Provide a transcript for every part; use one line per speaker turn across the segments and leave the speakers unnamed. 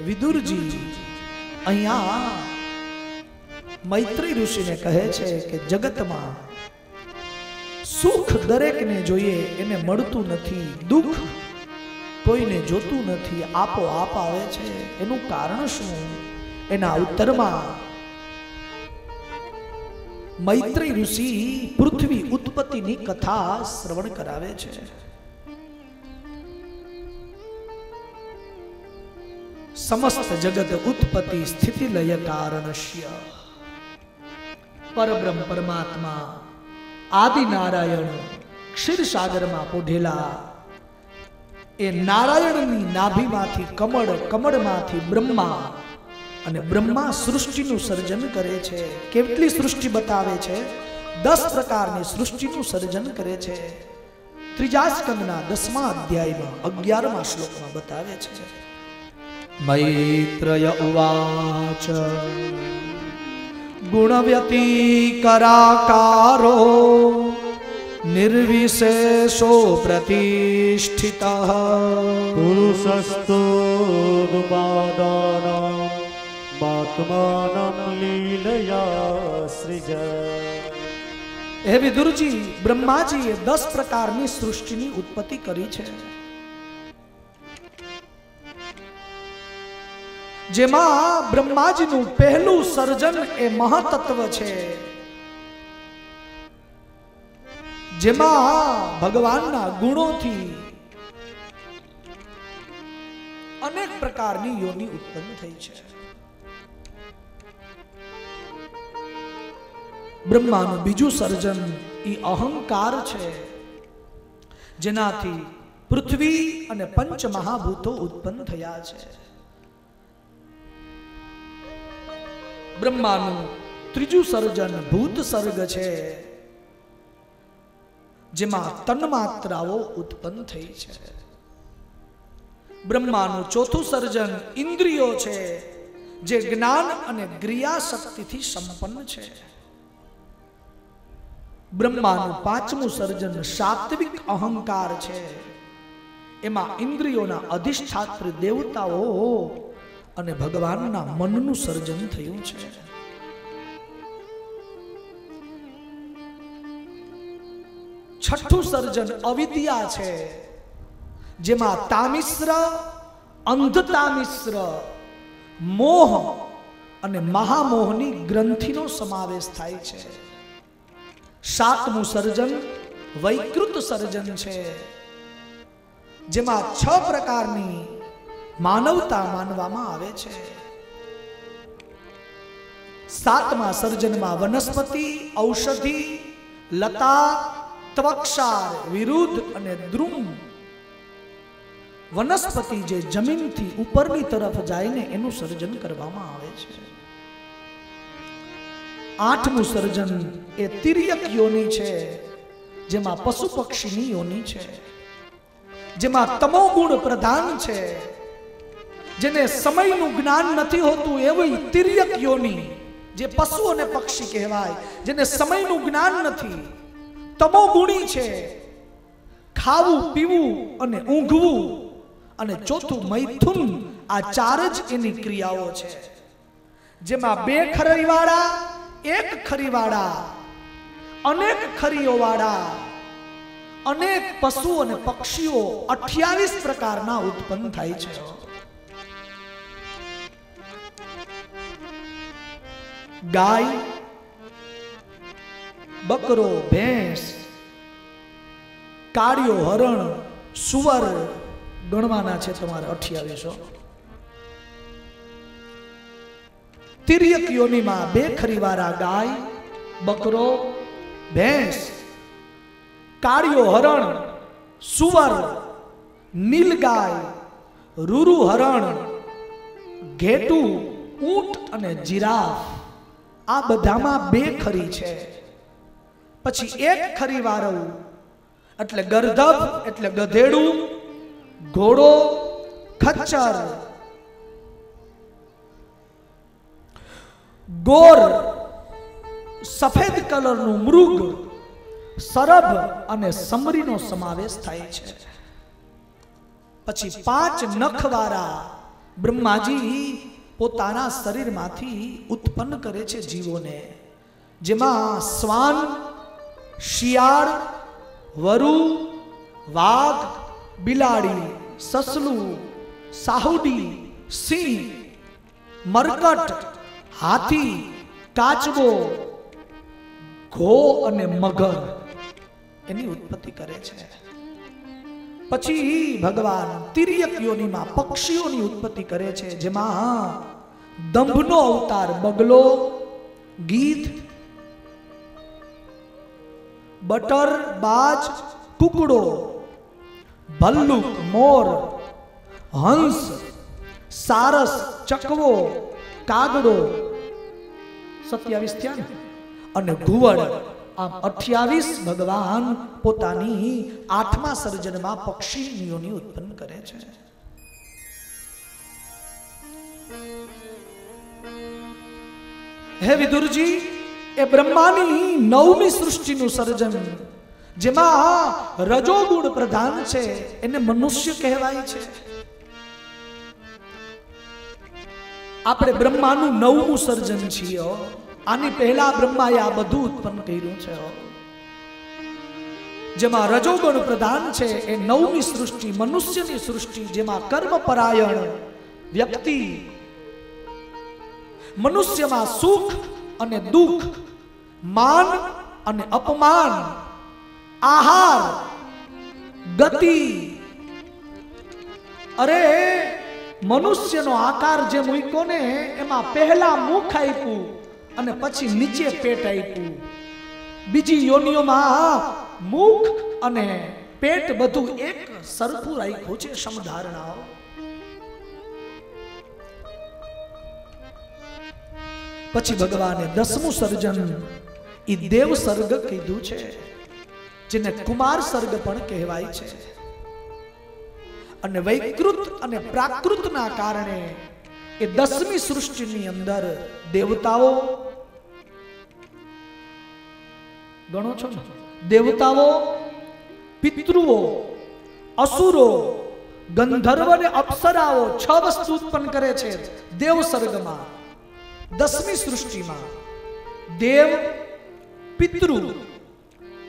વિદુરજી અહીંયા મૈત્રી ઋષિને કહે છે કે જગતમાં સુખ દરેકને જોઈએ એને મળતું નથી, દુઃખ કોઈને જોતું નથી, આપોઆપ આવે છે, એનું કારણ શું? એના ઉત્તરમાં મૈત્રી ઋષિ પૃથ્વી ઉત્પત્તિની કથા શ્રવણ કરાવે છે. સમસ્ત જગત ઉત્પત્તિ સ્થિતિ લય કારણસ્ય. પરબ્રહ્મ પરમાત્મા આદિ નારાયણ ક્ષીરસાગરમાં પોઢેલા એ નારાયણની નાભીમાંથી કમળ, કમળમાંથી બ્રહ્મા, અને બ્રહ્મા સૃષ્ટિનું સર્જન કરે છે. કેટલી સૃષ્ટિ બતાવે છે? 10 પ્રકારની સૃષ્ટિનું સર્જન કરે છે. ત્રીજા સ્કંદના 10મા અધ્યાયમાં 11મા શ્લોકમાં બતાવે છે. મૈત્રય ઉવાચ ગુણવ્યતિકરાકારો નિર્વિશેષો પ્રતિષ્ઠિતઃ
પુરુષસ્તો દુપાદાનં આત્માનં લીલયા સૃજ.
હે વિદુરજી, બ્રહ્માજીએ 10 પ્રકારની સૃષ્ટિની ઉત્પત્તિ કરી છે, જેમાં બ્રહ્માજીનું પહેલું સર્જન એ મહાતત્વ છે, જેમાં ભગવાનના ગુણોથી અનેક પ્રકારની યોની ઉત્પન્ન થઈ છે. બ્રહ્માનું બીજું સર્જન એ અહંકાર છે, જેનાથી પૃથ્વી અને પંચ મહાભૂતો ઉત્પન્ન થયા છે. બ્રહ્માનું ત્રીજું સર્જન ભૂત સર્ગ છે, જેમાં તન્માત્રાઓ ઉત્પન્ન થઈ છે. બ્રહ્માનું ચોથું સર્જન ઇન્દ્રિયો છે, જે જ્ઞાન અને ક્રિયા શક્તિથી સંપન્ન છે. બ્રહ્માનું પાંચમું સર્જન સાત્વિક અહંકાર છે, એમાં ઇન્દ્રિયોના અધિષ્ઠાત્રી દેવતાઓ અને ભગવાનના મનનું સર્જન થયું છે. છઠ્ઠું સર્જન અવિદ્યા છે, જેમાં તામિશ્ર, અંધતામિશ્ર, મોહ અને મહામોહની ગ્રંથિનો સમાવેશ થાય છે. સાતમું સર્જન વૈકૃત સર્જન છે, જેમાં 6 પ્રકારની માનવતા માનવામાં આવે છે. 7મા સર્જનમાં વનસ્પતિ, ઔષધિ, લતા, ત્વક્ષાર, વિરુદ્ધ અને દ્રુમ, વનસ્પતિ જે જમીનથી ઉપરની તરફ જાય ને એનું સર્જન કરવામાં આવે છે. 8મું સર્જન એ તિર્યક યોની છે, જેમાં પશુ પક્ષીની યોની છે, જેમાં તમો ગુણ પ્રધાન છે, જેને સમયનું જ્ઞાન નથી હોતું એવી તિર્યક યોની, જે પશુ અને પક્ષી કહેવાય, જેને સમયનું જ્ઞાન નથી, તમો ગુણી છે, ખાવું, પીવું અને ઊંઘવું, અને ચોથું મૈથુન. આ 4 જ એની ક્રિયાઓ છે, જેમાં 2 ખરીવાળા, 1 ખરીવાળા, અનેક ખરીઓવાળા, અનેક પશુ અને પક્ષીઓ 28 પ્રકારના ઉત્પન્ન થાય છે. ગાય, બકરો, ભેંસ, કાળિયો, હરણ, સુવર ગણવાના છે તમારે 28. તિર્યક યોનિમાં 2 ખરીવાળા ગાય, બકરો, ભેંસ, કાળિયો હરણ, સુવર, નીલગાય, રૂરુ હરણ, ઘેટું, ઊંટ અને જીરાફ, આ બધામાં 2 ખરી છે. પછી 1 ખરીવાળું એટલે ગર્ધબ એટલે ગધેડું, ઘોડો, ખચ્ચર, ગોર, સફેદ કલરનું મૃગ, સરભ અને સમરીનો સમાવેશ થાય છે. પછી 5 નખવાળા બ્રહ્માજી પોતાના શરીરમાંથી ઉત્પન્ન કરે છે જીવોને, જેમાં શ્વાન, શિયાળ, વરુ, વાઘ, બિલાડી, સસલું, સાહુડી, સિંહ, મરકટ, હાથી, કાચબો, ઘો અને મગર એની ઉત્પત્તિ કરે છે. પછી ભગવાન તિર્યક યોનિમાં પક્ષીઓની ઉત્પત્તિ કરે છે, જેમાં દંભનો અવતાર બગલો, ગીધ, બટર, બાજ, કુકડો, ભલ્લુક, મોર, હંસ, સારસ, ચકવો, કાગડો, 27 થયા ને, અને ઘુવડ. આમ 28 ભગવાન પોતાની 8મા સર્જનમાં પક્ષીઓની ઉત્પન્ન કરે છે. હે વિદુરજી, એ બ્રહ્માની 9મી સૃષ્ટિનું સર્જન, જેમાં રજોગુણ પ્રધાન છે, એને મનુષ્ય કહેવાય છે. આપણે બ્રહ્માનું 9મું સર્જન છીએ. આની પહેલા બ્રહ્માએ આ બધું ઉત્પન્ન કર્યું છે, જેમાં રજોગુણ પ્રધાન છે. એ 9મી સૃષ્ટિ, મનુષ્યની સૃષ્ટિ, જેમાં કર્મપરાયણ વ્યક્તિ, મનુષ્યમાં સુખ અને દુઃખ, માન અને અપમાન, આહાર, ગતિ, અરે મનુષ્યનો આકાર જે મૂક્યો ને, એમાં પહેલા મુખ આપ્યું અને પછી નીચે પેટ આપ્યું. બીજી યોનિઓમાં મુખ અને પેટ બધું એક સરખું રાખ્યું છે, સમધારણાઓ. પછી ભગવાને 10મું સર્જન એ દેવ સર્ગ કીધું છે, જેને કુમાર સર્ગ પણ કહેવાય છે. અને વૈકૃત અને પ્રાકૃતના કારણે એ 10મી સૃષ્ટિની અંદર દેવતાઓ, ગણો છો ને, દેવતાઓ, પિતૃઓ, અસુરો, ગંધર્વ અને અપ્સરાઓ 6 વસ્તુ ઉત્પન્ન કરે છે દેવ સર્ગમાં. 10મી સૃષ્ટિમાં દેવ, પિતૃ,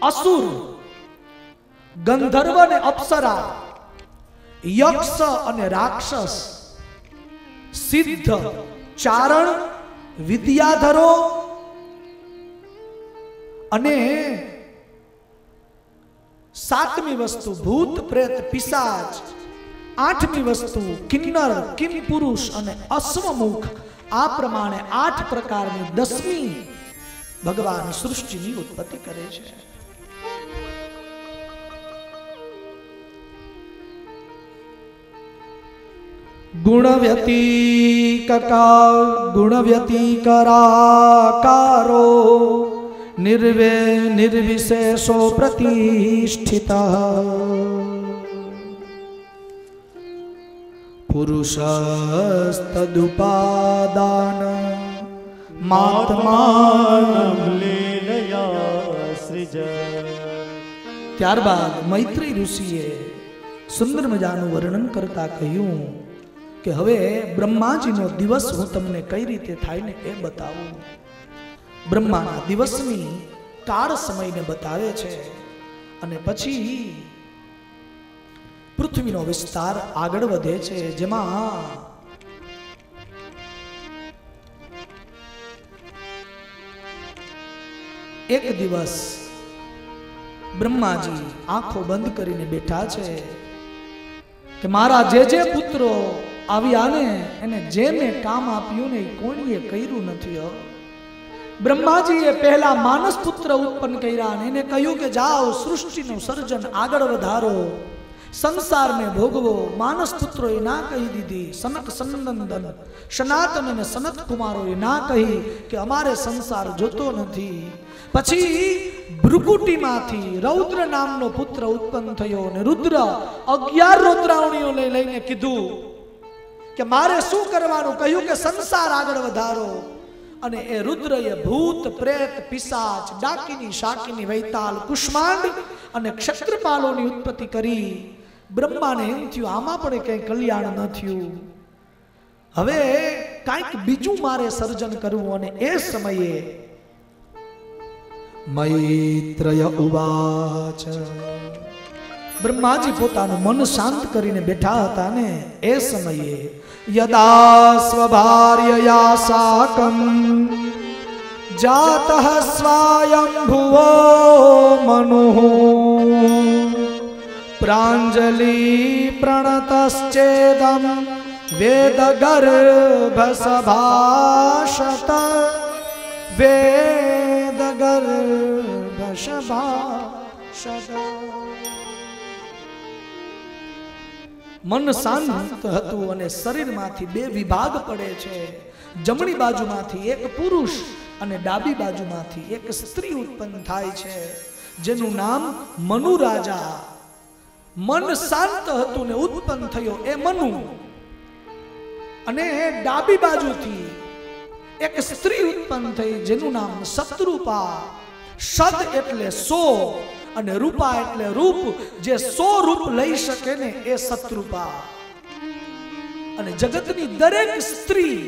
અસુર, ગંધર્વ અને અપ્સરા, યક્ષ અને રાક્ષસ, સિદ્ધ, ચારણ, વિદ્યાધરો અને 7મી વસ્તુ ભૂત, પ્રેત, પિશાચ, 8મી વસ્તુ કિન્નર, કિમ પુરુષ અને અશ્વમુખ. આ પ્રમાણે 8 પ્રકારની 10મી ભગવાન સૃષ્ટિની ઉત્પત્તિ કરે છે. ગુણવ્યતિકરાકારો નિર્વિશેષો પ્રતિષ્ઠિતઃ પુરુષસ્તદુપાદાન માત્માનં
લીલયા સૃજ.
ત્યારબાદ મૈત્રી ઋષિએ સુંદર મજાનું વર્ણન કરતા કહ્યું કે હવે બ્રહ્માજીનો દિવસ હું તમને કઈ રીતે થાય ને એ બતાવું. બ્રહ્માના દિવસની કાળ સમયને બતાવે છે અને પછી પૃથ્વીનો વિસ્તાર આગળ વધે છે, જેમાં એક દિવસ બ્રહ્માજી આંખો બંધ કરીને બેઠા છે કે મારા જે પુત્રો આવ્યા ને એને જે મેં કામ આપ્યું ને કોઈએ કર્યું નથી. બ્રહ્માજીએ પહેલા માનસ પુત્ર ઉત્પન્ન કર્યા અને એને કહ્યું કે જાઓ સૃષ્ટિનું સર્જન આગળ વધારો, સંસારને ભોગવો. માનસ પુત્રોએ ના કહી દીધી. સનક સનંદન સનાતન અને સનત કુમારોએ ના કહી કે અમારે સંસાર જોતો નથી. પછી ભૃકુટીમાંથી રૌદ્ર નામનો પુત્ર ઉત્પન્ન થયો અને રુદ્ર 11 રૌદ્રાવણીઓ લઈને કીધું કે મારે શું કરવાનું. કહ્યું કે સંસાર આગળ વધારો. અને એ રુદ્રએ ભૂત, પ્રેત, પિશાચ, ડાકીની, શાકીની, વૈતાલ, કુષ્માંડ અને ક્ષત્રપાલોની ઉત્પત્તિ કરી. બ્રહ્માને એમ થયું આમાં પણ કઈ કલ્યાણ ન થયું. હવે કાંઈક બીજું મારે સર્જન કરવું અને એ સમયે મૈત્રય ઉવાચ બ્રહ્માજી પોતાનું મન શાંત કરીને બેઠા હતા ને એ સમયે યદા સ્વભાર્યયા સાકં જાતઃ સ્વયંભુવો મનુઃ પ્રાંજલિ પ્રણતશ્ચેદં વેદગર્ભસભાષત વેદગર્ભસભાષત મન શાંત હતું અને શરીરમાંથી બે વિભાગ પડે છે. જમણી બાજુમાંથી એક પુરુષ અને ડાબી બાજુમાંથી એક સ્ત્રી ઉત્પન્ન થાય છે જેનું નામ મનુ રાજા. મન શાંત હતું ને ઉત્પન્ન થયો એ મનુ, અને ડાબી બાજુથી એક સ્ત્રી ઉત્પન્ન થઈ જેનું નામ શત્રુપા. શત એટલે 100 અને રૂપા એટલે રૂપ, જે 100 રૂપ લઈ શકે ને એ શત્રુપા. અને જગતની દરેક સ્ત્રી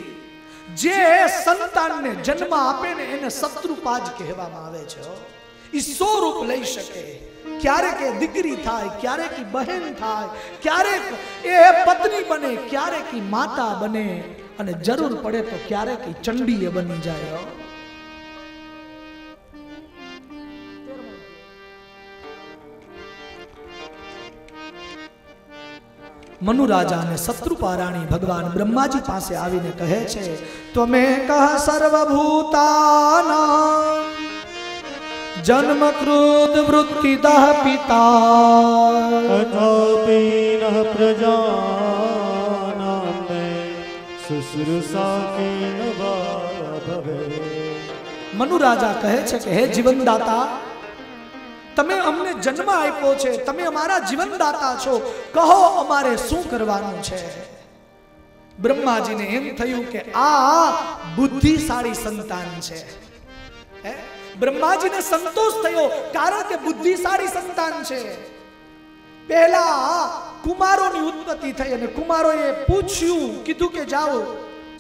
જે સંતાનને જન્મ આપે ને એને શત્રુપા જ કહેવામાં આવે છે. એ 100 રૂપ લઈ શકે. ક્યારેક એ દીકરી થાય, ક્યારેક એ બહેન થાય, ક્યારેક એ પત્ની બને, ક્યારેક એ માતા બને, અને જરૂર પડે તો ક્યારેક એ ચંડી બની જાય. મનુ રાજા અને શત્રુપા રાણી ભગવાન બ્રહ્માજી પાસે આવીને કહે છે, ત્વમે કહ સર્વભૂતાનાં જન્મકૃત વૃત્તિદઃ પિતા
તથાપી નઃ પ્રજાનાં મે શુશ્રૂષા કેન વા ભવેત.
મનુ રાજા કહે છે કે હે જીવનદાતા, તમે અમને જન્મ આપ્યો છે, તમે અમારા જીવનદાતા છો, કહો અમારે શું કરવાનું છે. બ્રહ્માજીને એમ થયું કે આ બુદ્ધિશાળી સંતાન છે. બ્રહ્માજીને સંતોષ થયો, કારણ કે બુદ્ધિશાળી સંતાન છે. પહેલા કુમારોની ઉત્પત્તિ થઈ અને કુમારોએ પૂછ્યું, કીધું કે જાઓ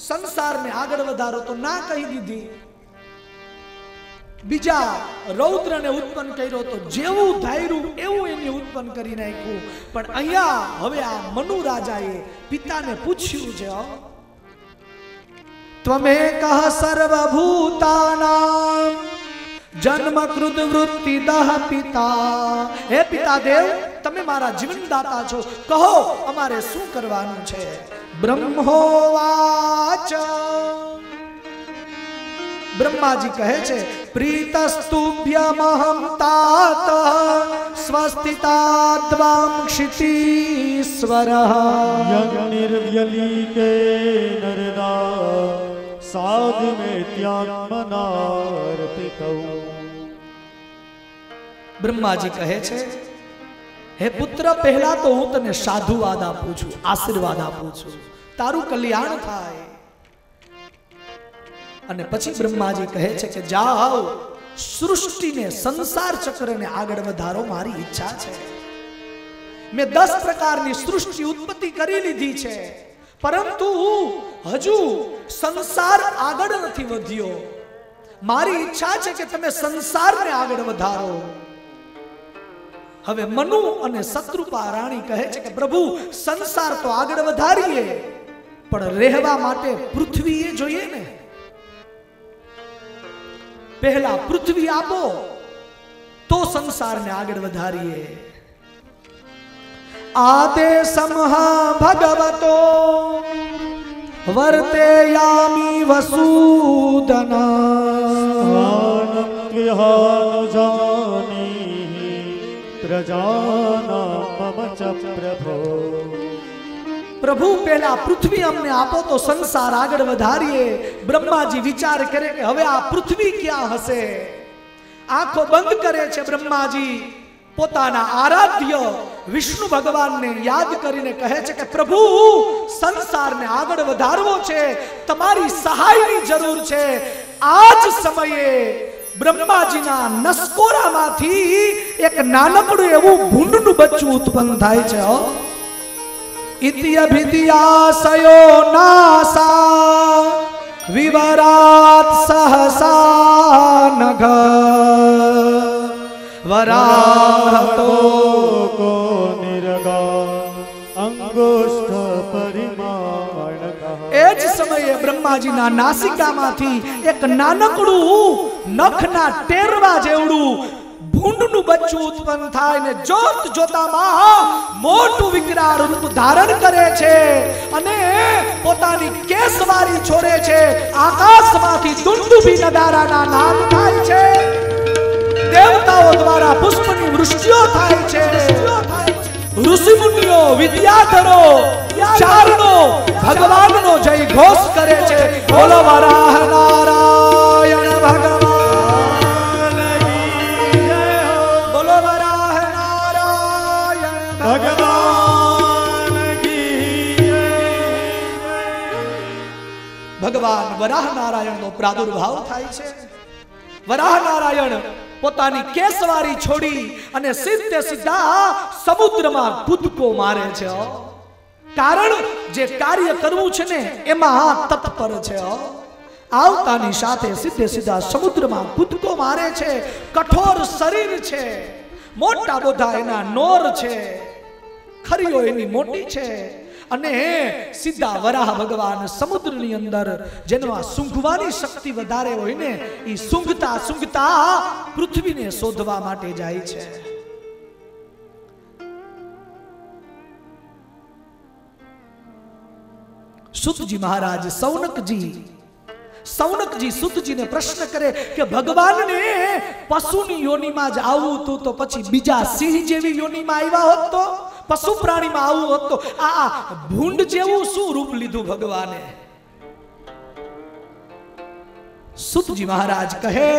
સંસારને આગળ વધારો, તો ના કહી દીધી. બીજા રૌદ્રને ઉત્પન્ન કર્યો તો જેવું ધાર્યું એવું એને ઉત્પન્ન કરી નાખ્યું. પણ અહીંયા હવે આ મનુ રાજાએ પિતાને પૂછ્યું છે, ત્વમે કહ સર્વભૂતાનાં જન્મકૃત વૃત્તિદઃ પિતા. હે પિતા દેવ, તમે મારા જીવનદાતા છો, કહો અમારે શું કરવાનું છે. બ્રહ્મોવાચ, બ્રહ્માજી કહે છે, પ્રીતસ્તુભ્યમહં तात સ્વસ્તિતાદ્વાં ક્ષિતીશ્વરઃ
યજ્ઞનિર્વ્યલીકે નરદા સાધુમેત્યાત્મનાર્પિતૌ.
બ્રહ્માજી કહે છે, હે પુત્ર, પહેલા તો હું તને સાધુવાદ આપું છું, આશીર્વાદ આપું છું, તારું કલ્યાણ થાય. અને પછી બ્રહ્માજી કહે છે કે જાઓ સૃષ્ટિને, સંસાર ચક્રને આગળ વધારો, મારી ઈચ્છા છે. મેં 10 પ્રકારની સૃષ્ટિ ઉત્પત્તિ કરી લીધી છે, પરંતુ હજુ સંસાર આગળ નથી વધ્યો. મારી ઈચ્છા છે કે તમે સંસારને આગળ વધારો. હવે મનુ અને શત્રુપા રાણી કહે છે કે પ્રભુ, સંસાર તો આગળ વધારીએ, પણ રહેવા માટે પૃથ્વી એ જોઈએ ને. પહેલા પૃથ્વી આપો તો સંસારને આગળ વધારીએ. આદેશમઃ ભગવતો વર્તેયામિ વસૂદના
પ્રજાનાં મમ ચ પ્રભો.
પ્રભુ, પહેલા પૃથ્વી અમને આપો તો સંસાર આગળ વધારીએ. બ્રહ્માજી વિચાર કરે કે હવે આ પૃથ્વી ક્યાં હશે. આંખો બંધ કરે છે બ્રહ્માજી. પોતાના આરાધ્ય વિષ્ણુ ભગવાનને યાદ કરીને કહે છે કે પ્રભુ, સંસારને આગળ વધારવો છે, તમારી સહાયની જરૂર છે. આ જ સમયે બ્રહ્માજીના નસકોરામાંથી એક નાનકડું એવું ભૂંડનું બચ્ચું ઉત્પન્ન થાય છે. ઇત્યભિદ્યાસયો નાસા नघ वराह तो
को निरगा अंगुष्ठ परिमाण कहा।
ए ज समये ब्रह्माजी ना नासिकामांथी एक नानकड़ू नखना टेरवा जेवड़ू ભૂંડનું બચ્ચું ઉત્પન્ન થાય ને જોત જોતામાં મોટું વિકરાળ રૂપ ધારણ કરે છે અને પોતાની કેસવારી છોડે છે। આકાશમાંથી દુંદુભી નગારાના નાદ થાય છે, દેવતાઓ દ્વારા પુષ્પની વૃષ્ટિઓ થાય છે, ઋષિ મુનિઓ વિદ્યાધરો ચારણો ભગવાનનો જય ઘોષ કરે છે। બોલો વરાહ નારાયણ ભગવાન, ભગવાન વરાહ નારાયણનો પ્રાદુર્ભાવ થાય છે। વરાહ નારાયણ પોતાની કેસવારી છોડી અને સીધે સીધા સમુદ્રમાં કૂદકો મારે છે, કારણ જે કાર્ય કરવું છે ને એમાં તત્પર છે। આવતાની સાથે સીધે સીધા સમુદ્રમાં કૂદકો મારે છે। કઠોર શરીર છે, મોટા બોધા એના નોર છે, ખરીઓ એની મોટી છે અને સીધા વરાહ ભગવાન સમુદ્રની અંદર જેમાં સૂંઘવાની શક્તિ વધારે હોય ને એ સૂંઘતા સૂંઘતા પૃથ્વીને શોધવા માટે જાય છે। સુતજી મહારાજ સૌનકજી સુતજીને પ્રશ્ન કરે કે ભગવાનને પશુની યોનિમાં જ આવવું હતું તો પછી બીજા સિંહ જેવી યોનિમાં આવ્યા હોત તો, પશુ પ્રાણીમાં આવવું હોત તો આ ભૂંડ જેવું શું રૂપ લીધું ભગવાને? સુતજી મહારાજ કહે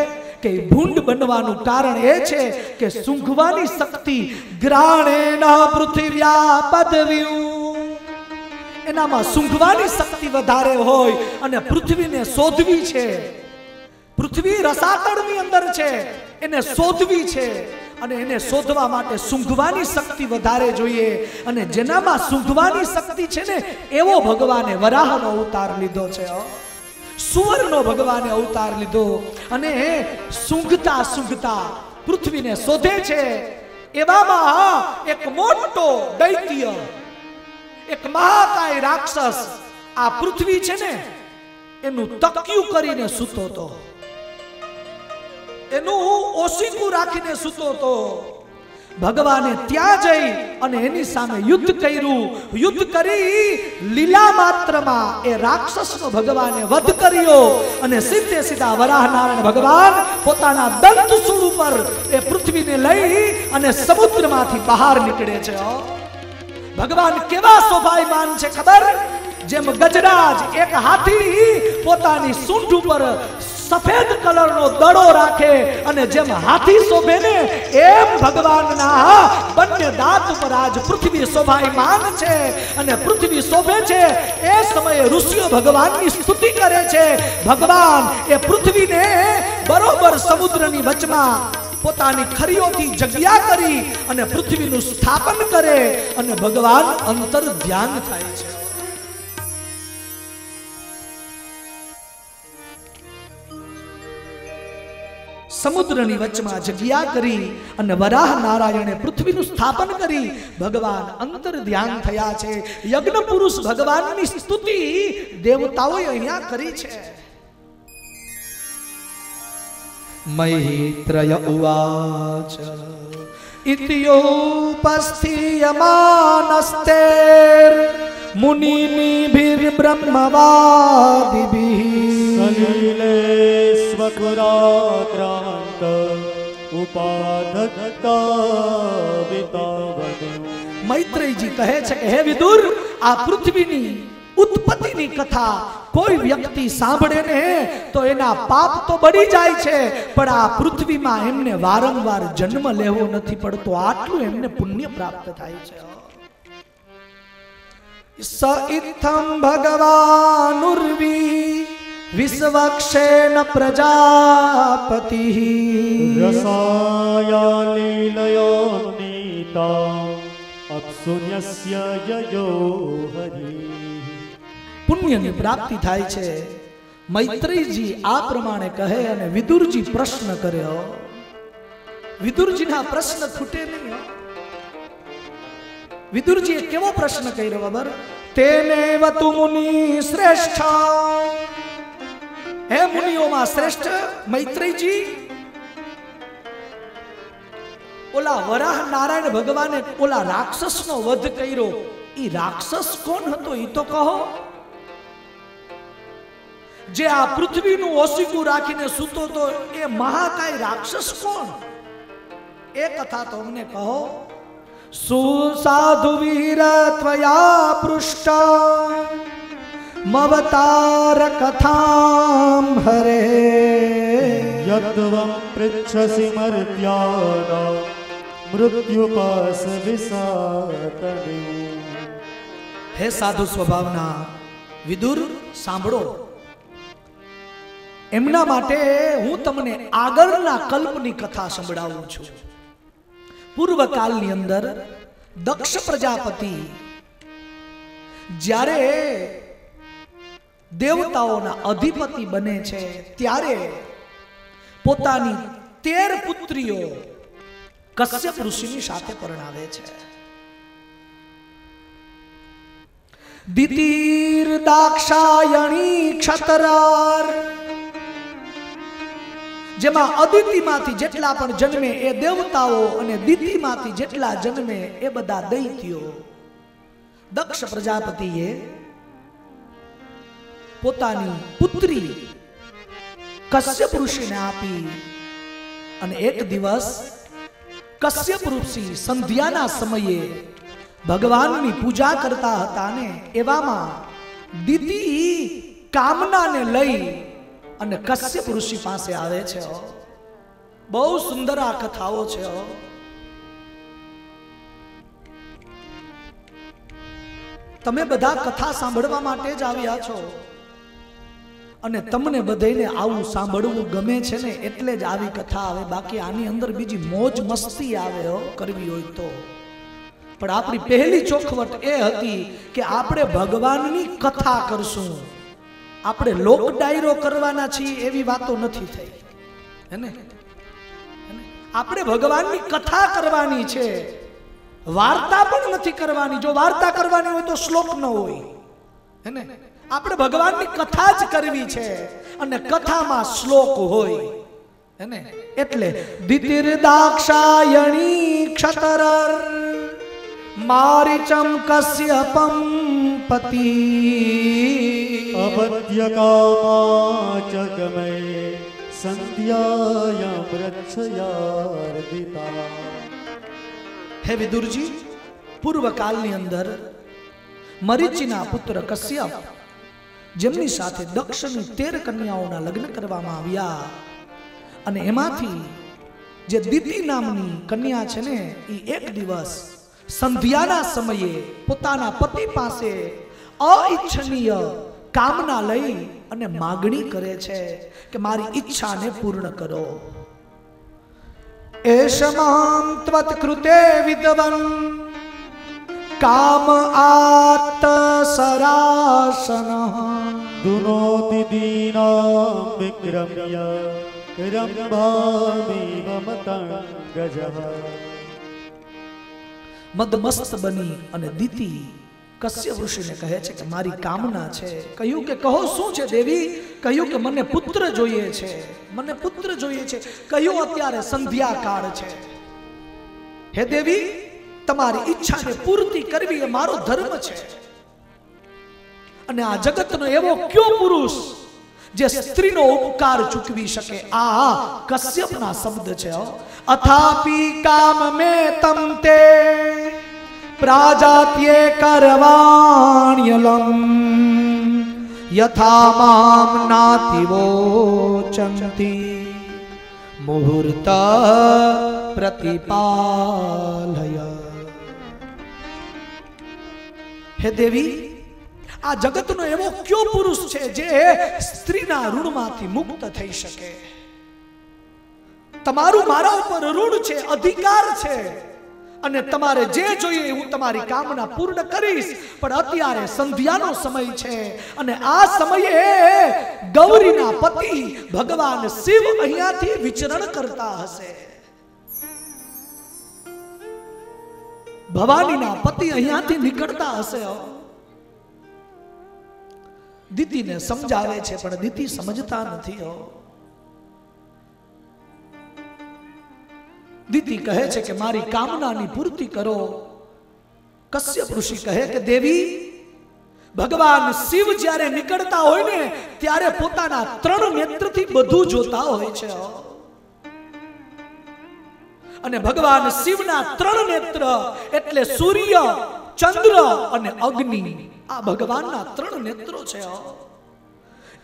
કે ભૂંડ બનવાનું કારણ એ છે કે સૂંઘવાની શક્તિ ગ્રાણેન પૃથિવ્યા પદવ્યું, એનામાં સૂંઘવાની શક્તિ વધારે હોય અને પૃથ્વીને શોધવી છે। પૃથ્વી રસાતળની અંદર છે, એને શોધવી છે અને એને શોધવા માટે સૂંઘવાની શક્તિ વધારે જોઈએ અને જેનામાં સૂંઘવાની શક્તિ છે ને એવો ભગવાને વરાહનો અવતાર લીધો છે, સુવરનો ભગવાને અવતાર લીધો અને સૂંઘતા સૂંઘતા પૃથ્વીને શોધે છે। એવામાં એક મોટો દૈત્ય, એક મહાકાય રાક્ષસ આ પૃથ્વી છે ને એનું તકિયું કરીને સૂતો હતો, એનું ઓશીકું રાખીને સૂતો હતો। ભગવાને ત્યાં જઈ અને એની સામે યુદ્ધ કર્યું, યુદ્ધ કરી લીલા માત્રમાં એ રાક્ષસનો ભગવાને વધ કર્યો અને સીધે સીધા વરાહ નારાયણ ભગવાન પોતાના દંતશૂળ ઉપર એ પૃથ્વીને લઈ અને સમુદ્રમાંથી બહાર નીકળે છે। ભગવાન કેવા શોભાયમાન છે ખબર? જેમ ગજરાજ એક હાથી પોતાની સૂંઢ ઉપર સફેદ કલરનો દડો રાખે અને જેમ હાથી શોભે ને એમ ભગવાનના બંને દાંત ઉપર આજ પૃથ્વી શોભાયમાન છે અને પૃથ્વી શોભે છે। એ સમયે ઋષિઓ ભગવાનની સ્તુતિ કરે છે। ભગવાન એ પૃથ્વીને બરોબર સમુદ્રની વચમાં પોતાની ખરીઓથી જગ્યા કરી અને પૃથ્વીનું સ્થાપન કરે અને ભગવાન અંતર ધ્યાન થાય છે। સમુદ્રની વચમાં જગ્યા કરી અને વરાહ નારાયણે પૃથ્વીનું સ્થાપન કરી ભગવાન અંતર ધ્યાન થયા છે। યજ્ઞ પુરુષ ભગવાનની સ્તુતિ દેવતાઓએ અહીંયા કરી છે। મૈત્રય ઉવાચ ઇત્યોપસ્થિયમાનસ્તેર મુનિનિभिर्ब्रह्मवादिभिः
સલીલે સ્વકુરાક્રાંત ઉપાધત્તા વિતાવદે।
મૈત્રેયજી કહે છે કે હે વિદુર, આ પૃથ્વીની ઉત્પત્તિની કથા કોઈ વ્યક્તિ સાંભળે ને તો એના પાપ તો બળી જાય છે, પણ આ પૃથ્વીમાં એમને વારંવાર જન્મ લેવો નથી પડતો, આટલું એમને પુણ્ય પ્રાપ્ત થાય છે। સ ઇત્થં ભગવાનુર્વી વિશ્વક્ષેન પ્રજાપતિઃ
રસાયા લીલયોનિતા અપ્સુન્યસ્ય યયો હરિ।
પુણ્યની પ્રાપ્તિ થાય છે। મૈત્રેયજી આ પ્રમાણે કહે અને વિદુરજી પ્રશ્ન કર્યો. વિદુરજીના પ્રશ્ન ખૂટે નહીં. વિદુરજીએ કેવો પ્રશ્ન કર્યો ખબર? તેને વતુ મુનિ શ્રેષ્ઠ, હે મુનિઓમાં શ્રેષ્ઠ મૈત્રેયજી, ઓલા વરાહ નારાયણ ભગવાને ઓલા રાક્ષસનો વધ કર્યો, ઈ રાક્ષસ કોણ હતો ઈ તો કહો. જે આ પૃથ્વીનું ઓસીકું રાખીને સૂતો તો એ મહાકાય રાક્ષસ કોણ? એ કથા તો અમને કહો. સુસાધુ વીર ત્વયા પૃષ્ઠ મવતાર કથામ હરે
યદ્વં પૃચ્છસि મર્ત્યાનાં મૃત્યુપાસ વિસાતને.
હે સાધુ સ્વભાવના વિદુર, સાંભળો. એમના માટે હું તમને આગળના કલ્પની કથા સંભળાવું છું. પૂર્વકાળની અંદર દક્ષ પ્રજાપતિ જ્યારે દેવતાઓના અધિપતિ બને છે ત્યારે પોતાની 13 પુત્રીઓ કશ્યપ ઋષિની સાથે પરણાવે છે. દિતિર દાક્ષાયણી ક્ષતરાર, જેમાં અદિતિમાંથી જેટલા પણ જન્મે એ દેવતાઓ અને દિતિમાંથી જેટલા જન્મે એ બધા દૈત્યો. દક્ષ પ્રજાપતિએ પોતાની પુત્રી કશ્યપ ઋષિને આપી અને એક દિવસ કશ્યપ ઋષિ સંધ્યાના સમયે ભગવાનની પૂજા કરતા હતા ને એવામાં દિતિ કામનાને લઈ અને કશ્યપ ઋષિ પાસે આવે છે. બહુ સુંદર આ કથાઓ છે. તમે બધા કથા સાંભળવા માટે જ આવ્યા છો અને તમને બધાને આવું સાંભળવું ગમે છે ને એટલે જ આવી કથા આવે. બાકી આની અંદર બીજી મોજ મસ્તી આવે કરવી હોય તો. પણ આપણી પહેલી ચોખવટ એ હતી કે આપણે ભગવાનની કથા કરશું. આપણે લોક ડાયરો કરવાના છીએ એવી વાતો નથી થઈ, હે ને? આપણે ભગવાનની કથા કરવાની છે, વાર્તા પણ નથી કરવાની. જો વાર્તા કરવાની હોય તો શ્લોક ન હોય, હે ને? આપણે ભગવાનની કથા જ કરવી છે અને કથામાં શ્લોક હોય, હે ને? એટલે દિતિર દાક્ષાયણી ક્ષતરર મારીચમ કશ્યપમ પતિ
અપત્ય કામાચગમે સંધ્યાયામ રક્ષયાર્દિતા.
હે વિદુરજી, પૂર્વકાળની અંદર મરીચીના પુત્ર કશ્યપ, જેમની સાથે દક્ષની 13 કન્યાઓના લગ્ન કરવામાં આવ્યા અને એમાંથી જે દિતિ નામની કન્યા છે ને એ એક દિવસ સંધ્યાના સમયે પોતાના પતિ પાસે અઈચ્છનીય કામના લઈ અને માગણી કરે છે કે મારી ઈચ્છાને પૂર્ણ કરો. એષમાં ત્વત કૃતે વિદ્વન કામ આત સરાસન
દુનોતિ દીનાં વિક્રમ્ય રંભામિ મમતંગજઃ.
મદમસ્ત બની અને દિતિ કશ્યપ ઋષિને કહે છે કે મારી કામના છે. કહ્યું કે કહો શું છે દેવી? કહ્યું કે મને પુત્ર જોઈએ છે, મને પુત્ર જોઈએ છે. કહ્યું અત્યારે સંધ્યાકાળ છે. હે દેવી, તમારી ઈચ્છાને પૂર્તિ કરવી એ મારો ધર્મ છે. અને આ જગતનો એવો કયો પુરુષ જે સ્ત્રીનો ઉપકાર ચૂકવી શકે? આ કશ્યપના શબ્દ છે. અથાપી કામ મે તમ તે પ્રાજાત્યે કરવાણ્યલમ યથા મામ નાતિવોચંતિ મુહૂર્ત પ્રતિપાલય. હે દેવી, આ જગતનો એવો કયો પુરુષ છે જે સ્ત્રીના ઋણમાંથી મુક્ત થઈ શકે? તમારું મારા ઉપર ઋણ છે, અધિકાર છે, અને તમારે જે જોઈએ હું તમારી કામના પૂર્ણ કરીશ, પણ અત્યારે સંધ્યાનો સમય છે અને આ સમયે ગૌરીના પતિ ભગવાન શિવ અહીંયાથી વિચરણ કરતા હશે. ભવાનીના પતિ અહીંયાથી નીકળતા હશે. દીતીને સમજાવે છે પણ દીતી સમજતા નથી. દીતી કહે છે કે મારી કામનાની પૂર્તિ કરો. કશ્યપ ઋષિ કહે કે દેવી, ભગવાન શિવ જ્યારે નીકળતા હોય ને ત્યારે પોતાના 3 નેત્રથી બધું જોતા હોય છે. અને ભગવાન શિવના 3 નેત્ર એટલે સૂર્ય, ચંદ્ર અને અગ્નિ. આ ભગવાનના 3 નેત્રો છે.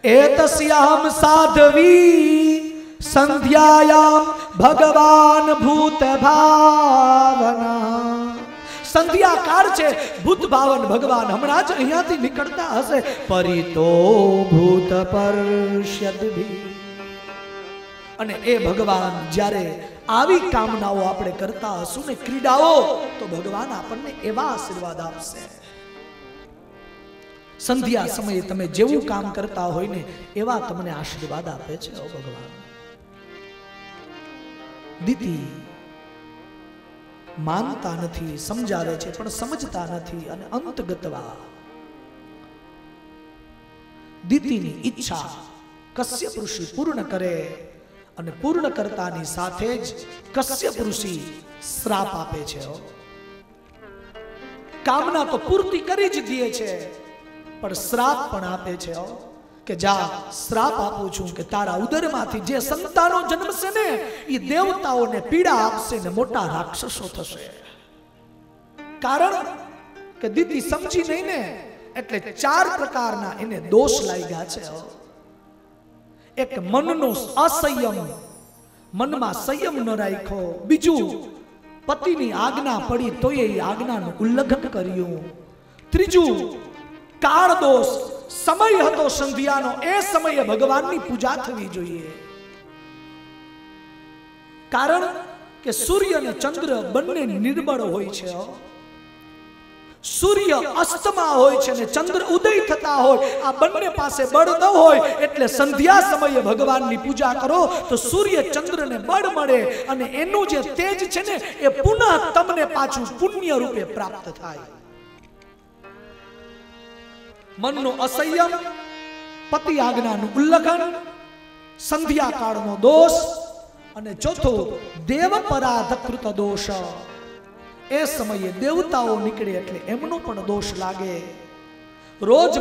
એતસ્યામ સાધવી સંધ્યાયામ ભગવાન ભૂત ભાવના. સંધ્યા કાળ છે, ભૂત ભાવન ભગવાન હમણાં જ અહીંયાથી નીકળતા હશે. પરિતો ભૂત પશ્યદ્ભી. અને એ ભગવાન જ્યારે આવી કામનાઓ આપણે કરતા હશું ને ક્રીડાઓ, તો ભગવાન આપણને એવા આશીર્વાદ આપશે. સંધ્યા સમયે તમે જેવું કામ કરતા હોય ને એવા તમને આશીર્વાદ આપે છે ભગવાન. દીતી માનતા નથી, સમજાવે છે પણ સમજતા નથી. અને અંતગતવા દીતીની ઈચ્છા કશ્યપ ઋષિ પૂર્ણ કરે. અને પૂર્ણ કરતાની સાથે જ કશ્યપ ઋષિ શ્રાપ આપે છે. કામના તો પૂર્તિ કરી જ દે છે, પણ શ્રાપ પણ આપે છે કે જા, શ્રાપ આપું છું કે તારા ઉદરમાંથી જે સંતાનો જન્મશે ને એ દેવતાઓને પીડા આપશે ને મોટા રાક્ષસો થશે. કારણ કે દીતી સમજી નહીં ને, એટલે 4 પ્રકારના એને દોષ લાગ્યા છે. એક મનનો અસંયમ, મનમાં સંયમ ન રાખ્યો. બીજું, પતિની આજ્ઞા પડી તોય એ આજ્ઞાનું ઉલ્લંઘન કર્યું. ત્રીજું, કાળ દોષ, સમય હતો સંધ્યાનો, એ સમયે ભગવાનની પૂજા થવી જોઈએ. કારણ કે સૂર્ય અને ચંદ્ર બંને નિર્બળ હોય છે. સૂર્ય અસ્તમાં હોય છે અને ચંદ્ર ઉદય થતા હોય. આ બંને પાસે બળ ન હોય, એટલે સંધ્યા સમયે ભગવાનની પૂજા કરો તો સૂર્ય ચંદ્રને બળ મળે અને એનું જે તેજ છે ને એ પુનઃ તમને પાછું પુણ્ય રૂપે પ્રાપ્ત થાય. મનનો અસંયમ, પતિ આજ્ઞાનું ઉલ્લંઘન, સંધ્યા કાળનો દોષ અને ચોથો દેવપરાધકૃત દોષ. એ સમયે દેવતાઓ નીકળે એટલે એમનો પણ દોષ લાગે. રોજ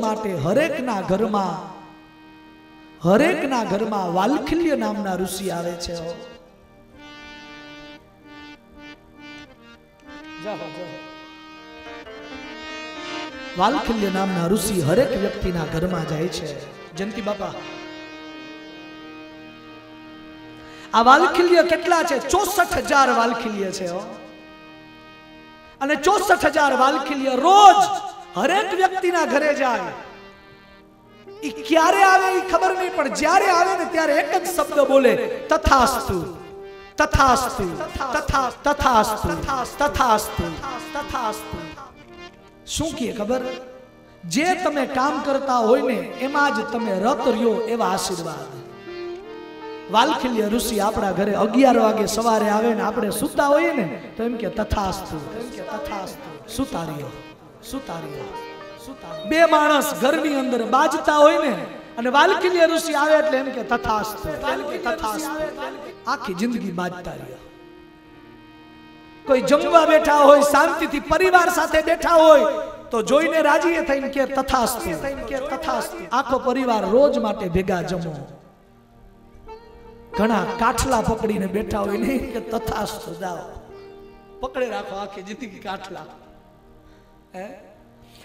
માટે હરેકના ઘરમાં વાલ્ખિલ્ય નામના ઋષિ આવે છે. વાલ્ખિલ્ય નામના ઋષિ હરેક વ્યક્તિના ઘરમાં જાય છે. જયંતી બાપા, આ વાલ્ખિલ્ય કેટલા છે? 64,000 વાલ્ખિલ્ય છે. અને 64,000 વાલ્ખિલ્ય રોજ હરેક વ્યક્તિના ઘરે જાય. એ ક્યારે આવે એ ખબર નહીં, પણ જ્યારે આવે ને ત્યારે એક જ શબ્દ બોલે, તથાસ્તુ તથાસ્તુ તથાસ્તુ તથાસ્તુ તથાસ્તુ. શું કહે ખબર? જે તમે કામ કરતા હોય ને એમાં જ તમે રત રહ્યો એવા આશીર્વાદ. વાલ્ખિલ્ય ઋષિ આપણા ઘરે 11 વાગે સવારે આવે ને આપણે સુતા હોઈએ ને તો એમ કે તથાસ્તુ, સુતાર્યો સુતાર્યો. 2 માણસ ઘરની અંદર બાજતા હોય ને અને વાલ્ખિલ્ય ઋષિ આવે એટલે એમ કે તથાસ્તુ, તથાસ્તુ. આખી જિંદગી બાજતા રહ્યા. કોઈ જમવા બેઠા હોય, શાંતિથી પરિવાર સાથે બેઠા હોય તો જોઈને રાજી થઈને કે તથાસ્તુ, તથાસ્તુ. આખો પરિવાર રોજ માટે ભેગા જમો. ઘણા કાઠલા પકડીને બેઠા હોય નહીં કે તથાસ્તુ જાઓ, પકડે રાખો આખી જિંદગી કાઠલા.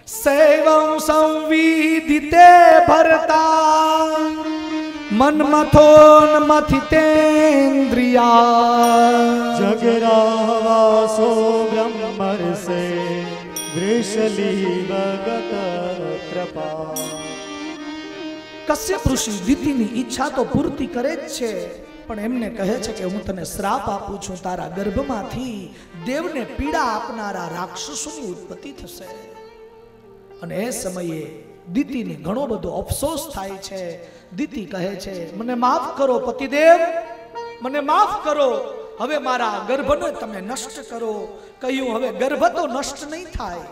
સૈવં સંવિદિતે ભરતા મન્મથોન મથિતેન્દ્રિયા
જગરાવાસો બ્રહ્મર્ષે વૃષલીવગત પ્રપા.
કશ્યપ ઋષિ દીતીની ઈચ્છા તો પૂર્તિ કરે જ છે, પણ એમને કહે છે કે હું તને શ્રાપ આપું છું, તારા ગર્ભમાંથી દેવને પીડા આપનારા રાક્ષસોની ઉત્પત્તિ થશે. અને એ સમયે દિતિને ઘણો બધો અફસોસ થાય છે. દિતિ કહે છે, મને માફ કરો પતિદેવ, મને માફ કરો, હવે મારા ગર્ભને તમે નષ્ટ કરો. કહ્યું, હવે ગર્ભ તો નષ્ટ નહીં થાય,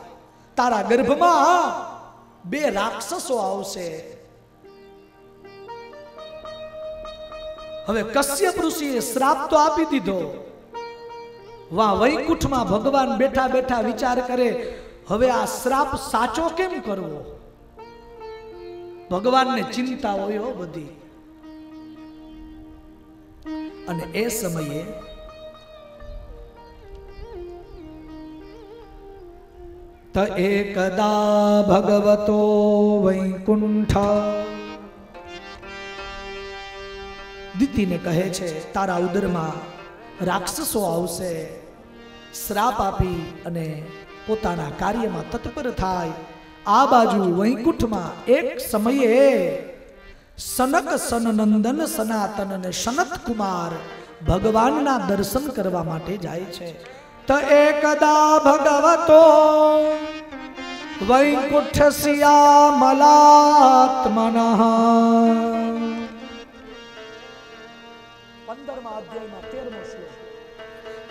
તારા ગર્ભમાં 2 રાક્ષસો આવશે. હવે કશ્યપ ઋષિએ શ્રાપ તો આપી દીધો. વાહ, વૈકુંઠમાં ભગવાન બેઠા બેઠા વિચાર કરે, હવે આ શ્રાપ સાચો કેમ કરવો? ભગવાનને ચિંતા હોય બધી. અને એ સમયે ત એકદા ભગવતો વૈકુંઠ, દિતિને કહે છે, તારા ઉદરમાં રાક્ષસો આવશે. શ્રાપ આપી અને પોતાના કાર્યમાં તત્પર થાય. આ બાજુ વૈકુંઠમાં એક સમયે સનક સનનંદન સનાતન અને સનત કુમાર ભગવાનના દર્શન કરવા માટે જાય છે. ત એકદા ભગવતો વૈકુંઠ શ્યામલાત્મનઃ, 15મા અધ્યાયમાં 13મો શ્લોક.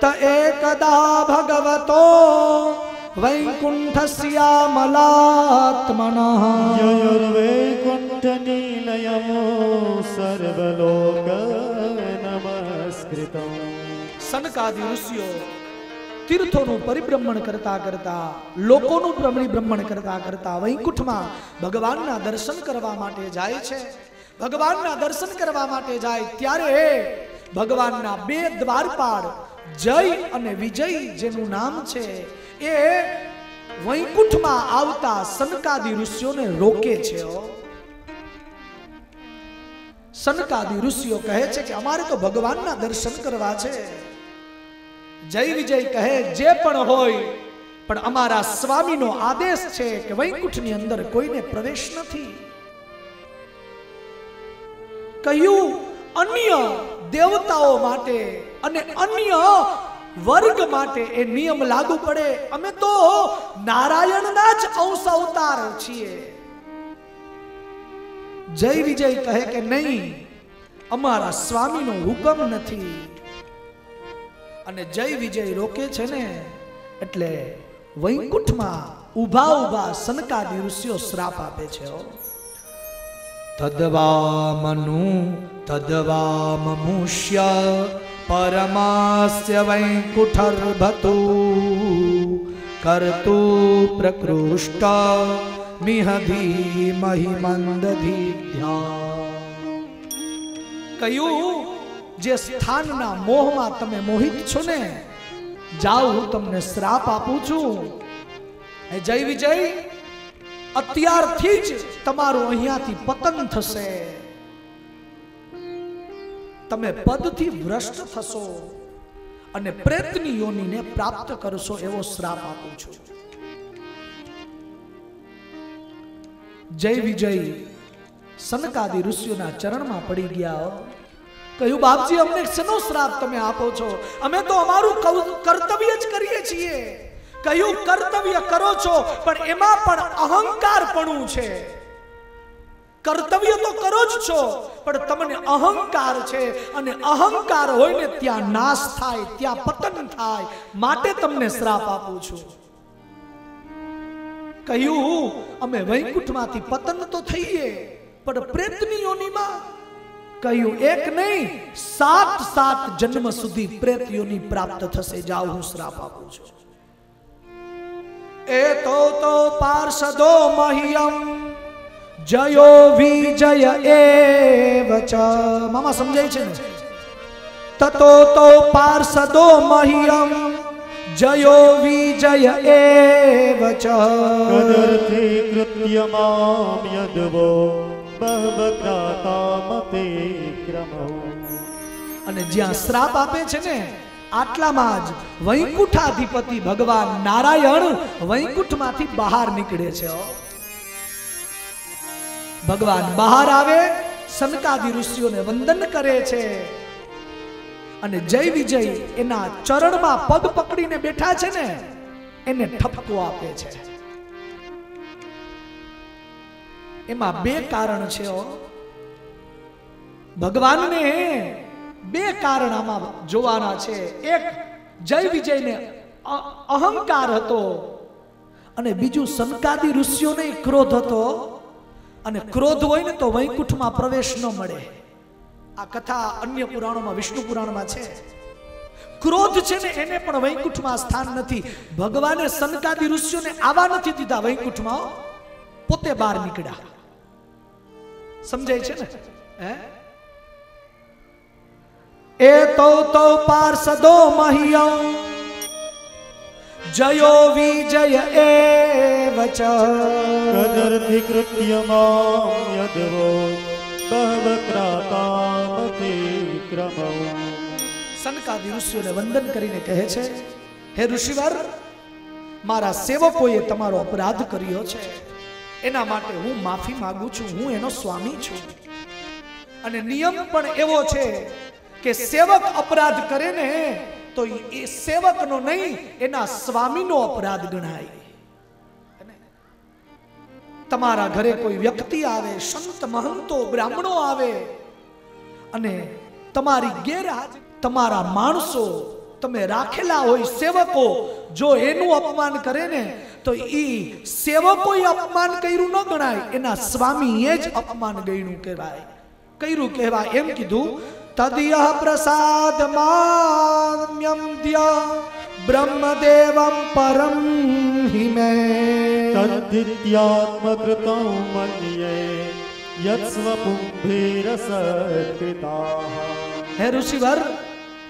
ત એકદા ભગવતો વૈકુંઠ શ્યામલાત્મનઃ,
યયોર્વૈકુંઠ નિલયમો સર્વલોક નમસ્કૃતમ.
સનકાદિ ઋષિઓ તીર્થોનું પરિભ્રમણ કરતા કરતા, લોકોનું પરિભ્રમણ કરતા કરતા વૈકુંઠમાં ભગવાનના દર્શન કરવા માટે જાય છે. ભગવાનના દર્શન કરવા માટે જાય ત્યારે ભગવાનના 2 દ્વારપાળ જય અને વિજય, જેનું નામ છે, એ વૈકુંઠમાં આવતા સનકાદિ ઋષિઓને રોકે છે. સનકાદિ ઋષિઓ કહે છે કે અમારે તો ભગવાનના દર્શન કરવા છે. જય વિજય કહે, જે પણ હોય, પણ અમારા સ્વામીનો આદેશ છે કે વૈકુંઠની અંદર કોઈને પ્રવેશ નથી. કહ્યું, અન્ય દેવતાઓ માટે અને અન્ય વર્ગ માટે એ નિયમ લાગુ પડે, અમે તો નારાયણના જ અંશ અવતાર છીએ. જય વિજય કહે કે નહીં, અમારા સ્વામીનો હુકમ નથી. અને જય વિજય રોકે છે ને, એટલે વૈકુંઠમાં ઉભા ઉભા સનકાદિ ઋષિઓ શ્રાપ આપે છે. તદ્વામનુ તદ્વામમુષ્ય પરમાસ્ય વૈકુંઠર્ભતુ કર્તુ પ્રકૃષ્ટ મિહધીમહિ મંદધિધ્યા. કહ્યું, જે સ્થાનના મોહમાં તમે મોહિત છો ને, જાઓ, હું તમને શ્રાપ આપું છું. જય વિજય, અત્યારથી જ તમારું અહીંયાથી પતન થશે, તમે પદથી ભ્રષ્ટ થશો અને પ્રેતની યોનિને પ્રાપ્ત કરશો, એવો શ્રાપ આપું છું. જય વિજય સનકાદિ ઋષિઓના ચરણમાં પડી ગયા. કહ્યું, બાપજી, અમને શેનો શ્રાપ તમે આપો છો? અમે તો અમારું કર્તવ્ય જ કરીએ છીએ. કહ્યું, કર્તવ્ય કરો છો, પણ એમાં પણ અહંકારપણું છે. કર્તવ્ય તો કરો જ છો, પણ તમને અહંકાર છે, અને અહંકાર હોય ને ત્યાં નાશ થાય, ત્યાં પતન થાય, માટે તમને શ્રાપ આપું છું. કહ્યું, અમે વૈકુંઠમાંથી પતન તો થઈએ, પણ પ્રેતની યોનિમાં. કહ્યું, એક નહીં, 7 જન્મ સુધી પ્રેત યોનિ પ્રાપ્ત થશે. જાઓ, હું શ્રાપ આપું છું. એ તો પાર્ષદો મહ્યમ જયો વિજય એવ ચ. મામા સમજાય છે ને? તતો તો પાર્ષદો મહ્યમ જયો વિજય એવ ચ.
કદર્થી કૃત્યમામ યદવો બહવક્રાતામતે ક્રમો.
અને જ્યાં શ્રાપ આપે છે ને, આટલામાં જ વૈકુંઠાધિપતિ ભગવાન નારાયણ વૈકુંઠમાંથી બહાર નીકળે છે. ભગવાન બહાર આવે, સનકાદિ ઋષિઓને વંદન કરે છે અને જય વિજય એના ચરણમાં પગ પકડીને બેઠા છે ને એને ઠપકો આપે છે. એમાં બે કારણ છે. ભગવાનને બે કારણ આમાં જોવાના છે. એક, જય વિજયને અહંકાર હતો અને બીજું સનકાદી ઋષિઓને ક્રોધ હતો. અને ક્રોધ હોય ને તો વૈકુંઠમાં પ્રવેશ ન મળે. આ કથા અન્ય પુરાણોમાં, વિષ્ણુ પુરાણમાં છે. ક્રોધ છે ને એને પણ વૈકુંઠમાં સ્થાન નથી. ભગવાને સનકાદી ઋષિઓને આવા નથી દીધા વૈકુંઠમાં, પોતે બહાર નીકળ્યા. સમજાય છે ને? એ તો પાર્ષદો મહિયમ જયો વિજય એવ ચ
કદર્થી કૃત્યમામ યદવો બહવક્રાતામતી વિક્રમો.
સનકાદી ઋષિઓને વંદન કરીને કહે છે, હે ઋષિવર, મારા સેવકોએ તમારો અપરાધ કર્યો છે, એના માટે હું માફી માંગુ છું. હું એનો સ્વામી છું. અને નિયમ પણ એવો છે કે સેવક અપરાધ કરે ને તો એ સેવકનો નહીં, એના સ્વામીનો અપરાધ ગણાય. તમારા ઘરે કોઈ વ્યક્તિ આવે, સંત મહંતો બ્રાહ્મણો આવે અને તમારી ગેરહાજરી, તમારા માણસો તમે રાખેલા હોય સેવકો, જો એનું અપમાન કરે ને તો ઈ સેવકોએ અપમાન કર્યું ન ગણાય, એના સ્વામીએ જ અપમાન કર્યું કહેવાય. એમ કીધું. તદયઃ પ્રસાદ મામ્યમ દ્યા બ્રહ્મદેવમ પરમ હિમે
તદ્ધિત્યાત્મકૃતૌ મન્યે યત્સ્વપુંભીરસત્કૃતાઃ.
હે ઋષિવર,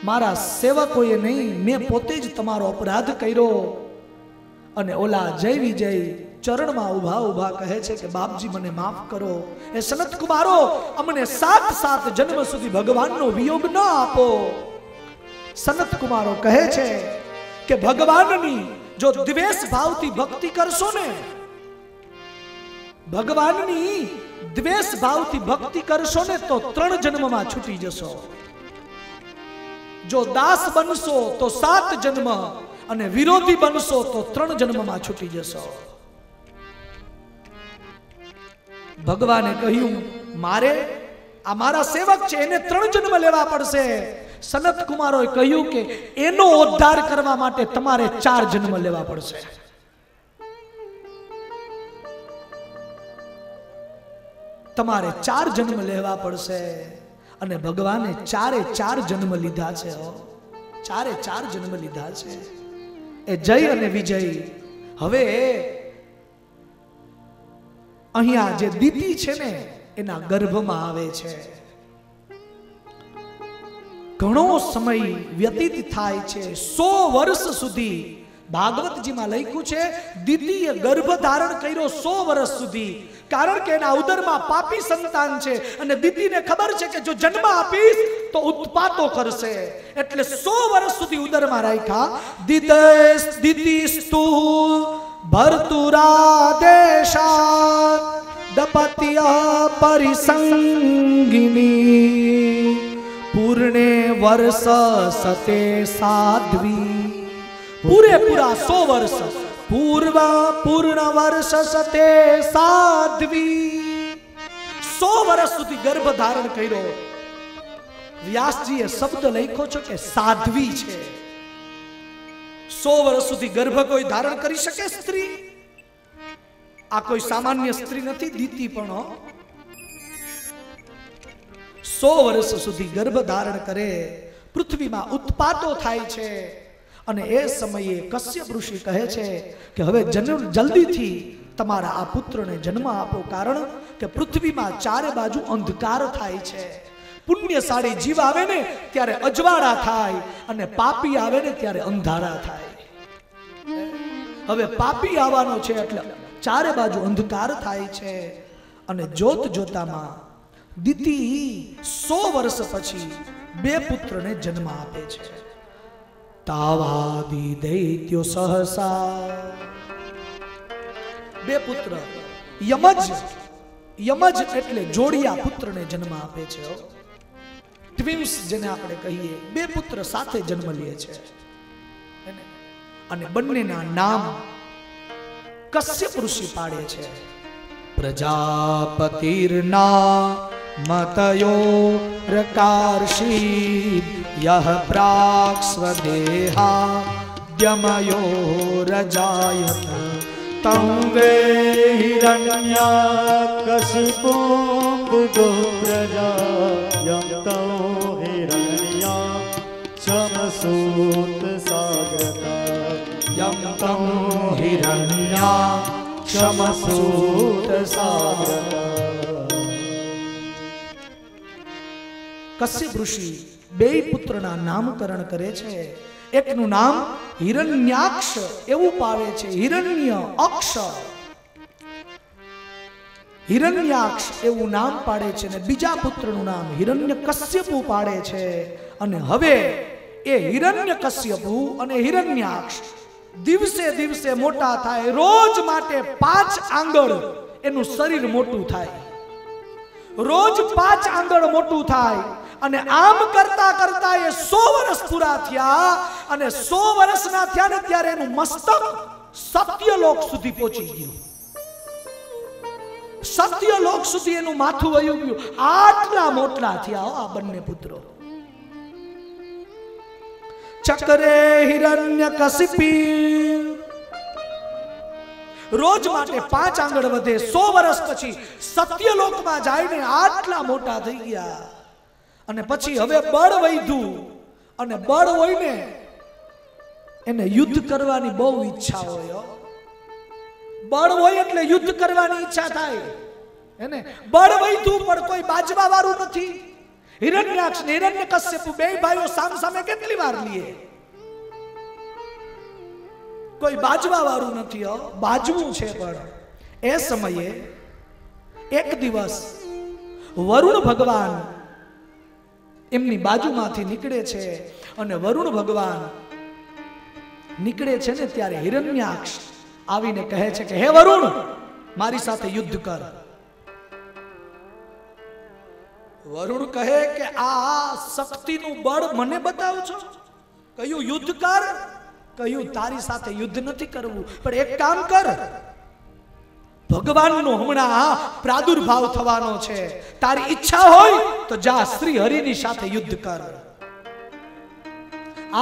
મારા સેવકોએ નહીં, મેં પોતે જ તમારો અપરાધ કર્યો. અને ઓલા જય વિજય ચરણમાં ઉભા કહે છે કે બાપજી મને માફ કરો. એ સનત કુમારો, અમને 7 જન્મ સુધી ભગવાનનો વિયોગ ન આપો. સનત કુમારો કહે છે કે ભગવાનની જો દ્વેષ ભાવથી ભક્તિ કરશો ને, ભગવાનની દ્વેષ ભાવથી ભક્તિ કરશો ને તો 3 જન્મમાં છૂટી જશો. જો દાસ બનશો તો 7 જન્મ, અને વિરોધી બનશો તો 3 જન્મમાં છૂટી જશો. ભગવાને કહ્યું, મારે આ મારા સેવક છે, એને 3 જન્મ લેવા પડશે. સનત કુમારોએ કહ્યું કે એનો ઉદ્ધાર કરવા માટે તમારે 4 જન્મ લેવા પડશે. તમારે 4 જન્મ લેવા પડશે. અને ભગવાને 4 જન્મ લીધા છે. 4 જન્મ લીધા છે. એ જય અને વિજય હવે અહીંયા જે દીતિ છે ને એના ગર્ભમાં આવે છે. ઘણો સમય વ્યતીત થાય છે, 100 વર્ષ સુધી. ભાગવતજીમાં લખ્યું છે દીતિએ ગર્ભ ધારણ કર્યો 100 વર્ષ સુધી, કારણ કે એના ઉદરમાં પાપી સંતાન છે અને દીતિને ખબર છે કે જો જન્મ આપીશ તો ઉત્પાતો કરશે, એટલે 100 વર્ષ સુધી ઉદરમાં રાખ્યા. દીતિસ્તુ ભર્તુરાદેશાત દપત્ય પરિસંગિની પૂર્ણે વર્ષ સતે સાધ્વી. પૂરેપૂરા 100 વર્ષ પૂર્ણ વર્ષ સતે સાધ્વી. 100 વર્ષ સુધી ગર્ભ ધારણ કર્યો. વ્યાસજીએ શબ્દ લખ્યો છે કે સાધ્વી છે. 100 વર્ષ સુધી ગર્ભ કોઈ ધારણ કરી શકે સ્ત્રી? આ કોઈ સામાન્ય સ્ત્રી નથી. દીતિ પણ 100 વર્ષ સુધી ગર્ભ ધારણ કરે. પૃથ્વીમાં ઉત્પાતો થાય છે. અને એ સમયે કશ્યપ ઋષિ કહે છે કે હવે જલ્દીથી તમારા આ પુત્રને જન્મ આપો, કારણ કે પૃથ્વીમાં 4 બાજુ અંધકાર થાય છે. પુણ્યશાળી જીવ આવે ને ત્યારે અજવાળા થાય અને પાપી આવે ને ત્યારે અંધારા થાય. હવે પાપી આવવાનો છે એટલે 4 બાજુ અંધકાર થાય છે. અને જોત જોતામાં દીતિ 100 વર્ષ પછી 2 પુત્રને જન્મ આપે છે. તાવાદી દૈત્યો સહસા. 2 પુત્ર યમજ એટલે જોડિયા પુત્રને જન્મ આપે છે. ટ્વિન્સ જેને આપણે કહીએ, બે પુત્ર સાથે જન્મ લે છે અને બંનેના નામ કશ્યપ ઋષિ પાડે છે. પ્રજાપતિર્ના મતયો રકાર્ષી યહ પ્રાક સ્વદેહા દ્યમયો રજાયત
तं वे हिरण्याकशिपुं बुधो प्रजायं तं हिरण्याक्षमसूतसागरता
यं तं हिरण्याक्षमसूतसागरता. કશ્યપ ઋષિ બે પુત્રના નામકરણ કરે છે. એકનું નામ હિરણ્યાક્ષ એવું પાડે છે, હિરણ્ય અક્ષ, હિરણ્યાક્ષ એવું નામ પાડે છે, અને બીજા પુત્રનું નામ હિરણ્યકશ્યપુ પાડે છે. અને હવે એ હિરણ્યકશ્યપુ અને હિરણ્યાક્ષ દિવસે દિવસે મોટા થાય, રોજ માટે 5 આંગળ એનું શરીર મોટું થાય, રોજ 5 આંગળ મોટું થાય. અને આમ કરતા કરતા એ 100 વર્ષ પૂરા થયા અને 100 વર્ષના થયા ને ત્યારે એનું મસ્તક સત્યલોક સુધી પહોંચી ગયું. સત્યલોક સુધી એનું માથું વયું ગયું. આટલા મોટલા થયા આ બંને પુત્રો. ચક્રે હિરણ્યકશિપી રોજ માટે 5 આંગળ વધે. 100 વર્ષ પછી સત્યલોકમાં જઈને આટલા મોટા થઈ ગયા. અને પછી હવે બળ વધ્યું, અને બળ હોય ને એને યુદ્ધ કરવાની બહુ ઈચ્છા હોય. બળ હોય એટલે યુદ્ધ કરવાની ઈચ્છા થાય. એને બળ વધ્યું પણ કોઈ બાજવા વાળું નથી. હિરણ્યાક્ષ ને હિરણ્યકશ્યપ બે ભાઈઓ સામ સામે કેટલી વાર લીએ, કોઈ બાજવા વાળું નથી. બાજવું છે. પણ એ સમયે એક દિવસ વરુણ ભગવાન એમની બાજુમાંથી નીકળે છે. અને વરુણ ભગવાન નીકળે છે ને ત્યારે હિરણ્યાક્ષ આવીને કહે છે કે હે વરુણ, મારી સાથે યુદ્ધ કર. વરુણ કહે કે આ શક્તિનું બળ મને બતાવ છો? કયું યુદ્ધ કર? કયું તારી સાથે યુદ્ધ નથી કરવું, પણ એક કામ કર, ભગવાનનો હમણાં પ્રાદુર્ભાવ થવાનો છે, તારી ઈચ્છા હોય તો જા શ્રી હરિની સાથે યુદ્ધ કર.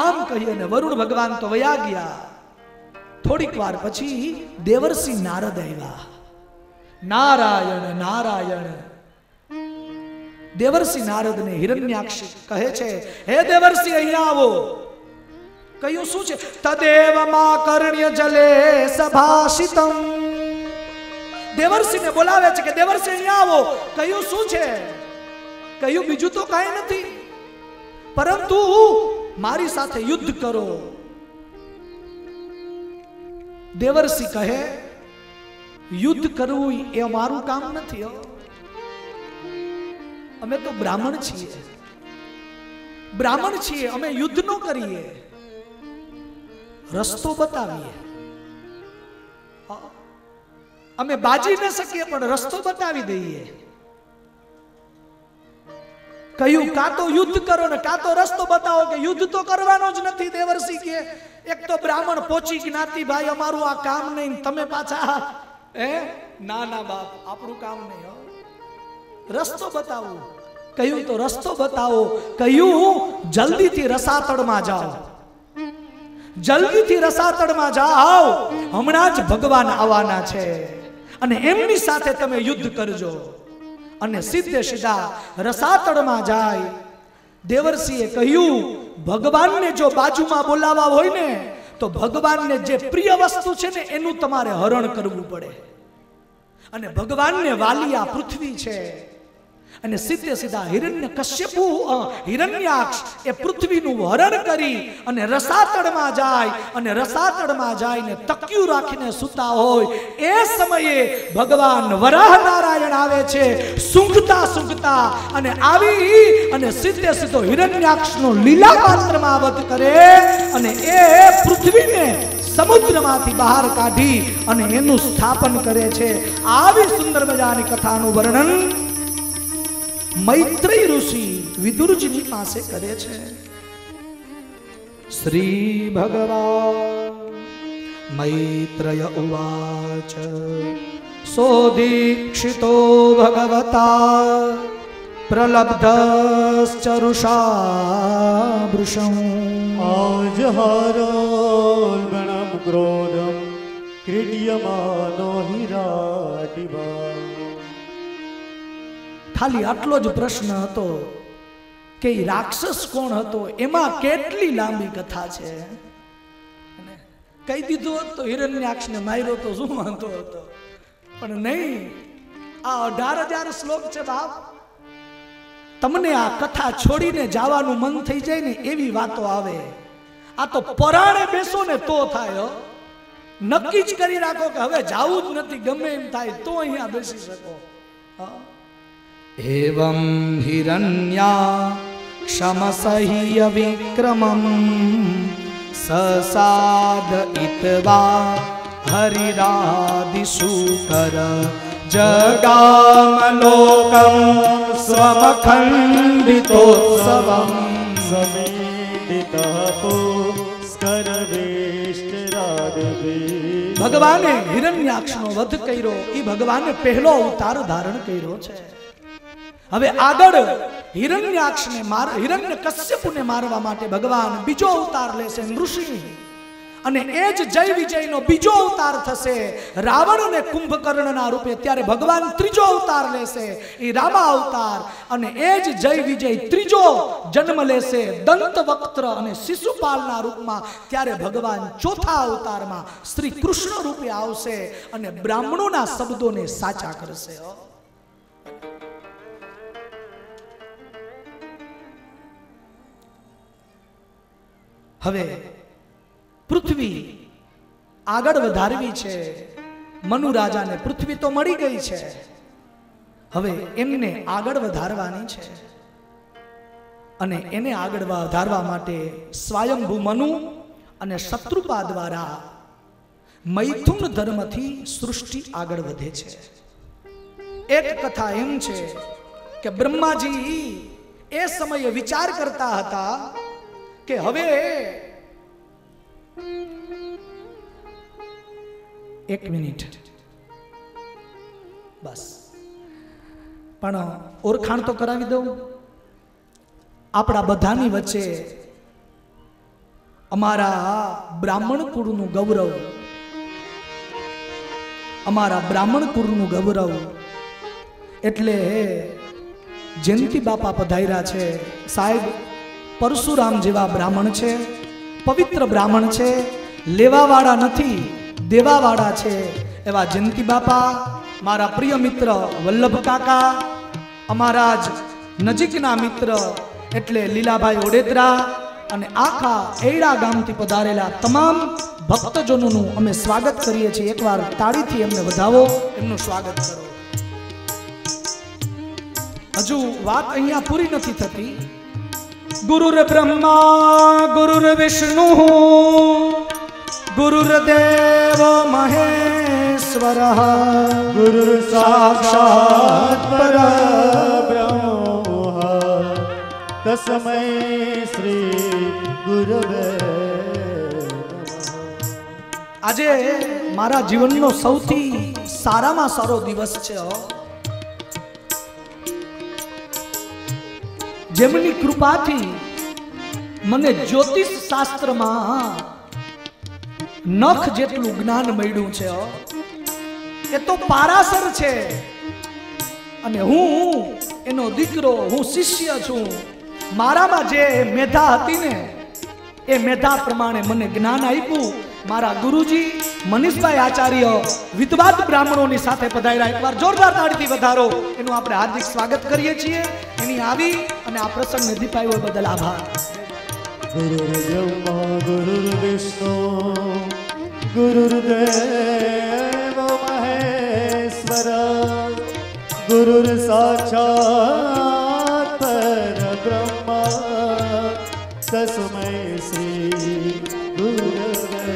આમ કહી અને વરુણ ભગવાન તો વયા ગયા. થોડીક વાર પછી દેવર્ષિ નારદ આવ્યા. નારાયણ નારાયણ. દેવર્ષિ નારદને હિરણ્યાક્ષ કહે છે, હે દેવર્ષિ અહીંયા આવો. કયું શું છે? તદેવ મા કર્ણ્ય જલે સભાષિતમ. દેવર્ષિને બોલાવે છે કે દેવર્ષિ અહીંયા આવો. કયું શું છે? કયું બીજું તો કાંઈ નથી, પરંતુ મારી સાથે યુદ્ધ કરો. દેવર્ષિ કહે, યુદ્ધ કરવું એ અમારું કામ નથી. અમે તો બ્રાહ્મણ છીએ, બ્રાહ્મણ છીએ, અમે યુદ્ધ ન કરીએ, રસ્તો બતાવીએ. અમે બાજી ન શકીએ પણ રસ્તો બતાવી દઈએ. કયું કાં તો યુદ્ધ કરો ને કાં તો રસ્તો બતાવો, કે યુદ્ધ તો કરવાનો જ નથી. દેવર્ષિ કે એક તો બ્રાહ્મણ પોચી જ્ઞાતિ, ભાઈ અમારું આ કામ નહીં, તમે પાછા ના ના બાપ, આપણું કામ નહીં, રસ્તો બતાવો. કયું તો રસ્તો બતાવો. કયું જલ્દીથી રસાતળમાં જાઓ, જલ્દીથી રસાતળમાં જાઓ, હમણાં જ ભગવાન આવવાના છે અને એમની સાથે તમે યુદ્ધ કરજો. અને સીધે સીધા રસાતળમાં જાય. દેવર્ષિએ કહ્યું, ભગવાનને જો બાજુમાં બોલાવવા હોય ને તો ભગવાનને જે પ્રિય વસ્તુ છે ને એનું તમારે હરણ કરવું પડે. અને ભગવાનને વાલી આ પૃથ્વી છે. અને સીધે સીધા હિરણ્યકશ્યપુ હિરણ્યાક્ષ એ પૃથ્વીનું હરણ કરી અને રસાતળમાં જાય. અને રસાતળમાં જઈને તકિયું રાખીને સૂતા હોય એ સમયે ભગવાન વરાહ નારાયણ આવે છે, સૂંઘતા સૂંઘતા, અને આવી અને સીધે સીધો હિરણ્યાક્ષનો લીલા પાત્રમાં વધ કરે અને એ પૃથ્વીને સમુદ્રમાંથી બહાર કાઢી અને એનું સ્થાપન કરે છે. આવી સુંદર મજાની કથાનું વર્ણન मैत्रेय ऋषि विदुरजीनी पासे करे छे। श्री भगवान मैत्रेय उवाच सोदीक्षितो भगवता प्रलब्धश्चरुषा वृषम्
आजहारोल्बणं क्रोधं क्रीड्यमानो हिराटिवा।
खाली आटलो ज प्रश्न हतो के राक्षस कोण हतो एमा केटली लांबी कथा छे। कही दीधो तो हिरण्याक्ष ने मार्यो तो शुं वांधो हतो, पण नहीं, आ 18,000 श्लोक छे बाप। तमने आ कथा छोड़ीने जावानुं मन थई जाय ने एवी वातो आवे। आ तो पराणे बेसो ने तो थाय हो। नक्की ज करी राखो के हवे जावुं ज नथी, गमे एम थाय तो अहींया बेसी शको। एवं हिरण्याक्षमसह्य विक्रमम् ससादयित्वा हरिरादिशूकर जगामलोकं स्वमखण्डितोत्सवम् समेदितः पुष्करवेष्टरादवे। भगवाने हिरण्याक्षनो वध कर्यो। ई भगवाने पहलो अवतार धारण कर्यो छे। હવે આગળ હિરણ્યાક્ષને હિરણ્યકશ્યપુને મારવા માટે ભગવાન બીજો અવતાર લેશે ઋષિ, અને એ જ જય વિજયનો બીજો અવતાર થશે રાવણ અને કુંભકર્ણના રૂપે। ત્યારે ભગવાન ત્રીજો અવતાર લેશે એ રામા અવતાર, અને એ જ જય વિજય ત્રીજો જન્મ લેશે દંતવક્ત્ર અને શિશુપાલના રૂપમાં। ત્યારે ભગવાન ચોથા અવતારમાં શ્રી કૃષ્ણ રૂપે આવશે અને બ્રાહ્મણોના શબ્દોને સાચા કરશે। હવે પૃથ્વી આગળ વધારવી છે। મનુ રાજાને પૃથ્વી તો મળી ગઈ છે, હવે એમને આગળ વધારવાની છે, અને એને આગળ વધારવા માટે સ્વયંભૂ મનુ અને શત્રુપા દ્વારા મૈથુન ધર્મથી સૃષ્ટિ આગળ વધે છે। એક કથા એમ છે કે બ્રહ્માજી એ સમયે વિચાર કરતા હતા કે હવે એક મિનિટ બસ, પણ ઓળખાણ તો કરાવી દઉં। આપણા બધાની વચ્ચે અમારા બ્રાહ્મણ કુળનું ગૌરવ, અમારા બ્રાહ્મણ કુળનું ગૌરવ એટલે જયંતિ બાપા પધાર્યા છે। સાહેબ परशुराम जेवा ब्राह्मण छे, पवित्र ब्राह्मण छे, लेवावाड़ा नथी देवावाड़ा छे एवा जयंती बापा, मारा प्रिय मित्र वल्लभ काका, अमारा ज नजीकना मित्र एटले लीलाभाई ओडेदरा अने आखा एड़ा गामथी पधारेला तमाम भक्तजनोनुं अमे स्वागत करीए छीए। एकवार ताळीथी एમને વધાવો, એમનું स्वागत करो। हजू वात अहींया पूरी नथी थती। गुरुर्ब्रह्मा गुरुर्विष्णु गुरुर्देव महेश्वरः
गुरुर्साक्षात् परब्रह्म तस्मै श्री गुरवे नमः।
આજે મારા જીવનનો સૌથી સારામાં સારો દિવસ છે। જેમની કૃપાથી મને જ્યોતિષ શાસ્ત્રમાં નખ જેટલું જ્ઞાન મળ્યું છે। એ તો પારાસર છે, અને હું એનો દીકરો, હું શિષ્ય છું। મારામાં જે મેધા હતી ને એ મેધા પ્રમાણે મને જ્ઞાન આપ્યું મારા ગુરુજી મનીષભાઈ આચાર્ય વિદ્વાન બ્રાહ્મણોની સાથે પધાર્યા। એકવાર જોરદાર તાળીથી વધારો, એનું આપણે હાર્દિક સ્વાગત કરીએ છીએ। એની આવી અને આ પ્રસંગને દીપાયો બદલ આભાર।
गुरुर्ब्रह्मा गुरुर्विष्णु गुरुर्देव महेश्वर गुरुर्साक्षात् परब्रह्म तस्मै श्री गुरवे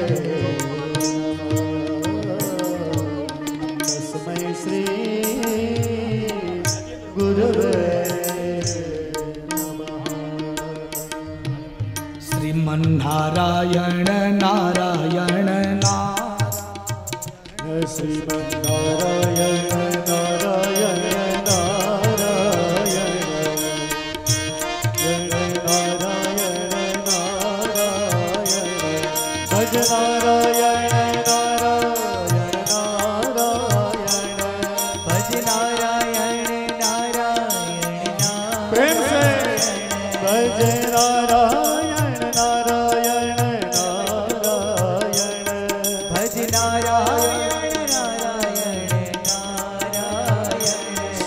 नमः। तस्मै श्री गुरवे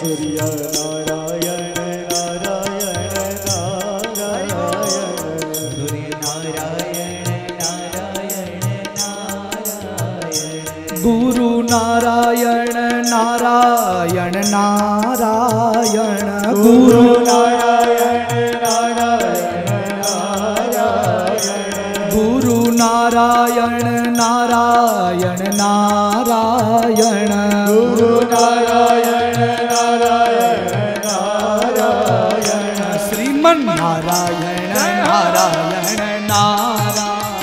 સૂર્ય નારાયણ નારાયણ નારાયણ સૂર્ય નારાયણ નારાયણ નારાયણ
ગુરુ નારાયણ નારાયણ નારાયણ ગુરુ
નારાયણ નારાયણ નારાયણ
ગુરુ નારાયણ નારાયણ નારાયણ
ગુરુ નારાયણ નારાયણ નારાયણ
શ્રીમન નારાયણ નારાયણ નારાયણ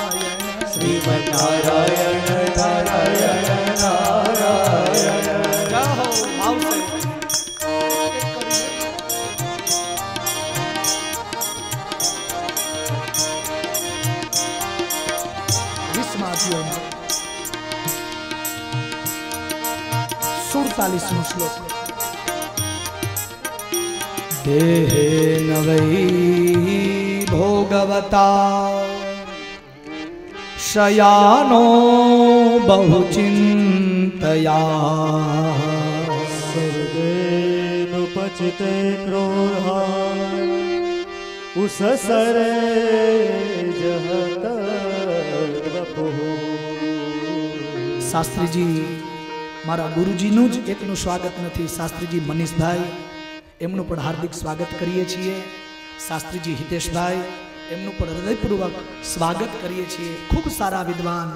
શ્રીમદ નારાયણ નારાયણ નારાયણ
જય હો ભાવસે વિસ્માદીઓ 47મો શ્લોક દેહે નવૈ ભોગવતા શયાનો બહુચિંતયા
સર્વેનુપચિતે ક્રોધા ઉસસરે જહત વપુઃ
શાસ્ત્રીજી મારા ગુરુજીનું જ એકનું સ્વાગત નથી. શાસ્ત્રીજી મનીષભાઈ એમનું પણ હાર્દિક સ્વાગત કરીએ છીએ. શાસ્ત્રીજી હિતેશભાઈ એમનું પણ હૃદયપૂર્વક સ્વાગત કરીએ છીએ. ખૂબ સારા વિદ્વાન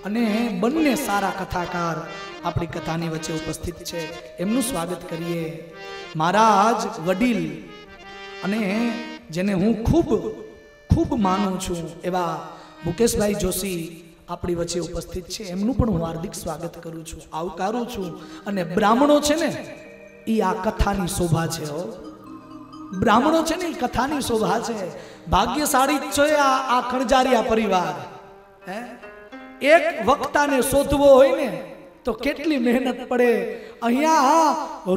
અને બંને સારા કથાકાર આપણી કથાની વચ્ચે ઉપસ્થિત છે. એમનું સ્વાગત કરીએ. મારા જ વડીલ અને જેને હું ખૂબ ખૂબ માનું છું એવા મુકેશભાઈ જોશી આપણી વચ્ચે ઉપસ્થિત છે. એમનું પણ હું હાર્દિક સ્વાગત કરું છું, આવકારું છું. અને બ્રાહ્મણો છે ને એ આ કથાની શોભા છે. બ્રાહ્મણો છે ને એ કથાની શોભા છે. ભાગ્યશાળી છે આ ખણજારિયા પરિવાર. એક વક્તાને શોધવો હોય ને તો કેટલી મહેનત પડે. અહીંયા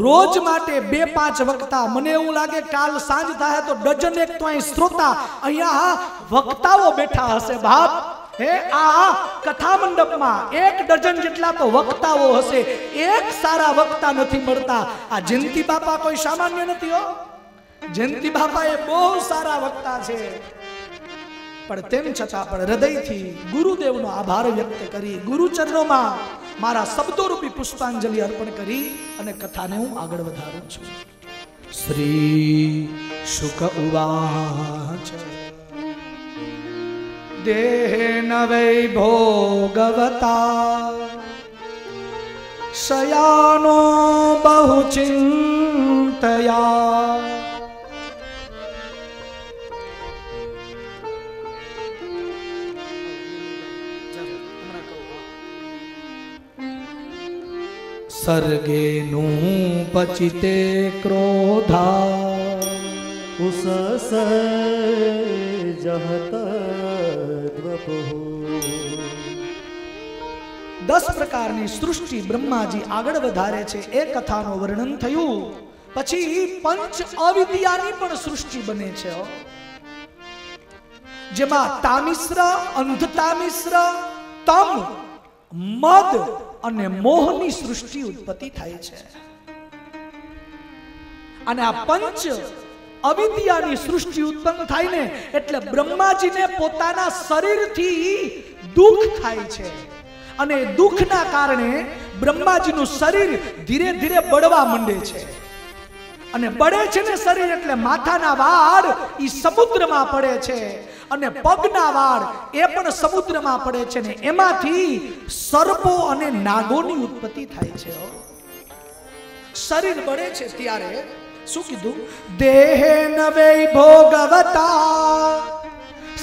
રોજ માટે 2-5 વક્તા, મને એવું લાગે કાલ સાંજ થાય તો ડઝન એક તો અહીં શ્રોતા અહીંયા વક્તાઓ બેઠા હશે બાપ. હે આ કથા મંડપમાં 1 ડઝન જેટલા તો વક્તાઓ હશે. એક સારા વક્તા નથી મળતા. આ જયંતિ બાપા કોઈ સામાન્ય નથી હો. જયંતિ બાપા એ બહુ સારા વક્તા છે. પણ તેમ છતાં પણ હૃદયથી ગુરુદેવનો આભાર વ્યક્ત કરી ગુરુચરણોમાં મારા શબ્દોરૂપી પુષ્પાંજલિ અર્પણ કરી અને કથાને હું આગળ વધારું છું. શ્રી શુક ઉવાચ દેહેન વૈ ભોગવતા શયાનો બહુચિંતયા સર્ગેનું પચિતે ક્રોધા
ઉસસે જહત વપુઃ
10 પ્રકારની સૃષ્ટિ બ્રહ્માજી આગળ વધારે છે. એ કથાનું વર્ણન થયું પછી પંચ અવિદ્યાની પણ સૃષ્ટિ બને છે, જેમાં તામિશ્ર, અંધતામિશ્ર, તમ, મદ અને મોહની સૃષ્ટિ ઉત્પત્તિ થાય છે. અને આ પંચ અવિદ્યાની સૃષ્ટિ ઉત્પન્ન થાય ને એટલે બ્રહ્માજીને પોતાના શરીરથી દુઃખ થાય છે. અને દુઃખના કારણે બ્રહ્માજીનું શરીર ધીરે ધીરે બળવા માંડે છે. અને બળે છે ને શરીર એટલે માથાના વાળ ઈ સમુદ્રમાં પડે છે અને પગના વાળ એ પણ સમુદ્રમાં પડે છે ને એમાંથી સર્પો અને નાગોની ઉત્પત્તિ થાય છે. શરીર બળે છે ત્યારે શું કીધું? દેહે નવે ભોગવતા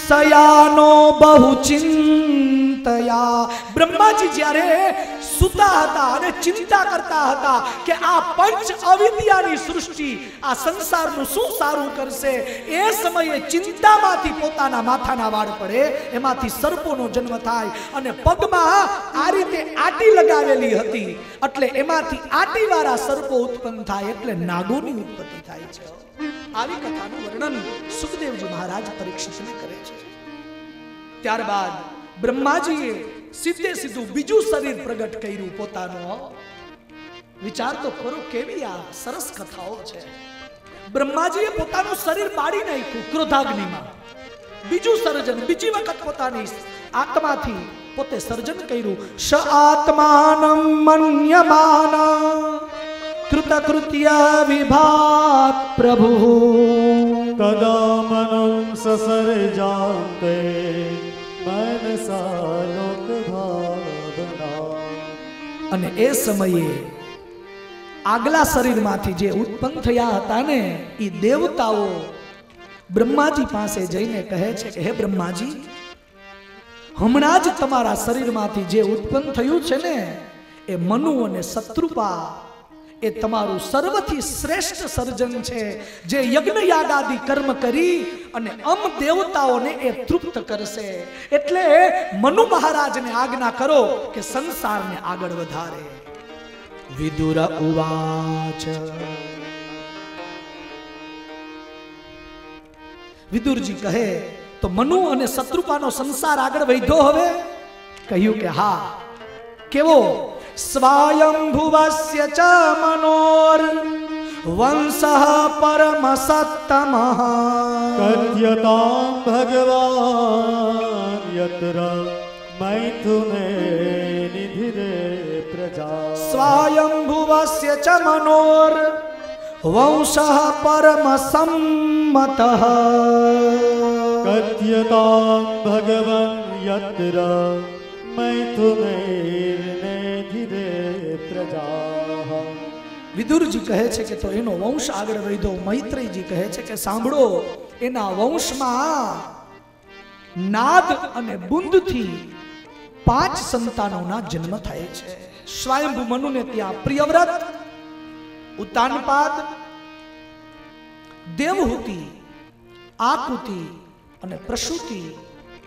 સયાનો બહુચિંતયા. બ્રહ્માજી જ્યારે સુતા હતા અને ચિંતા કરતા હતા કે આ પંચ અવિદ્યાની સૃષ્ટિ આ સંસારનું શું સારું કરશે, એ સમયે ચિંતામાંથી પોતાના માથાના વાળ પડે, એમાંથી સર્પોનો જન્મ થાય અને પગમાં આ રીતે આટી લગાવેલી હતી એટલે એમાંથી આટીવાળા સર્પો ઉત્પન્ન થાય એટલે નાગોની ઉત્પત્તિ થાય છે. આવી કથાનું વર્ણન સુખદેવજી મહારાજ પરીક્ષિતને કરે છે. ત્યારબાદ બ્રહ્માજીએ સીધે સીધું બીજું શરીર પ્રગટ કર્યું પોતાનું. વિચાર તો કરો કેવી આ સરસ કથાઓ છે. બ્રહ્માજીએ પોતાનું શરીર બાળી નાખ્યું ક્રોધાગ્નિમાં. બીજું સર્જન, બીજી વખત પોતાની આત્માથી પોતે સર્જન કર્યું. સ આત્માનં મન્યમાન કૃતકૃત્ય વિભાત પ્રભુ
તદા મનં સસર્જાન્તે મનસા લોક ભાવના.
અને એ સમયે આગલા શરીરમાંથી જે ઉત્પન્ન થયા હતા ને એ દેવતાઓ બ્રહ્માજી પાસે જઈને કહે છે કે હે બ્રહ્માજી, હમણાં જ તમારા શરીરમાંથી જે ઉત્પન્ન થયું છે ને એ મનુ અને શત્રુપા, એ તમારું સર્વથી શ્રેષ્ઠ સર્જન છે, જે યજ્ઞ યાગાદી કર્મ કરી અને દેવતાઓને એ તૃપ્ત કરશે. એટલે મનુ મહારાજને આજ્ઞા કરો કે સંસારને આગળ વધારે. વિદુર ઉવાચ. વિદુરજી કહે તો મનુ અને શત્રુપાનો સંસાર આગળ વધ્યો. હવે કહ્યું કે હા. કેવો? સ્વયંભુવસ્ય ચ મનોર વંશઃ પરમ સત્તમઃ
કથ્યતાં ભગવાન યત્ર મૈથુને નિધિરે પ્રજા.
સ્વયંભુવસ્ય ચ મનોર વંશઃ પરમ સંમતઃ
કથ્યતાં ભગવાન યત્ર મૈથુને નિધિરે પ્રજા.
વિદુરજી કહે છે કે તો એનો વંશ આગળ વધ્યો. મૈત્રેયજી કહે છે કે સાંભળો, એના વંશમાં નાદ અને બુંદથી 5 સંતાનોના જન્મ થાય છે. સ્વયંભુ મનુને ત્યાં પ્રિયવ્રત, ઉતાનપાદ, દેવહૂતિ, આકુતિ અને પ્રસૂતિ,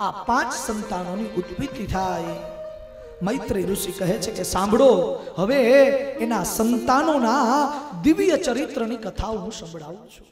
આ 5 સંતાનોની ઉત્પત્તિ થાય. મૈત્રેય ઋષિ કહે છે કે સાંભળો, હવે એના સંતાનોના દિવ્ય ચરિત્રની કથાઓ હું સંભળાવું છું.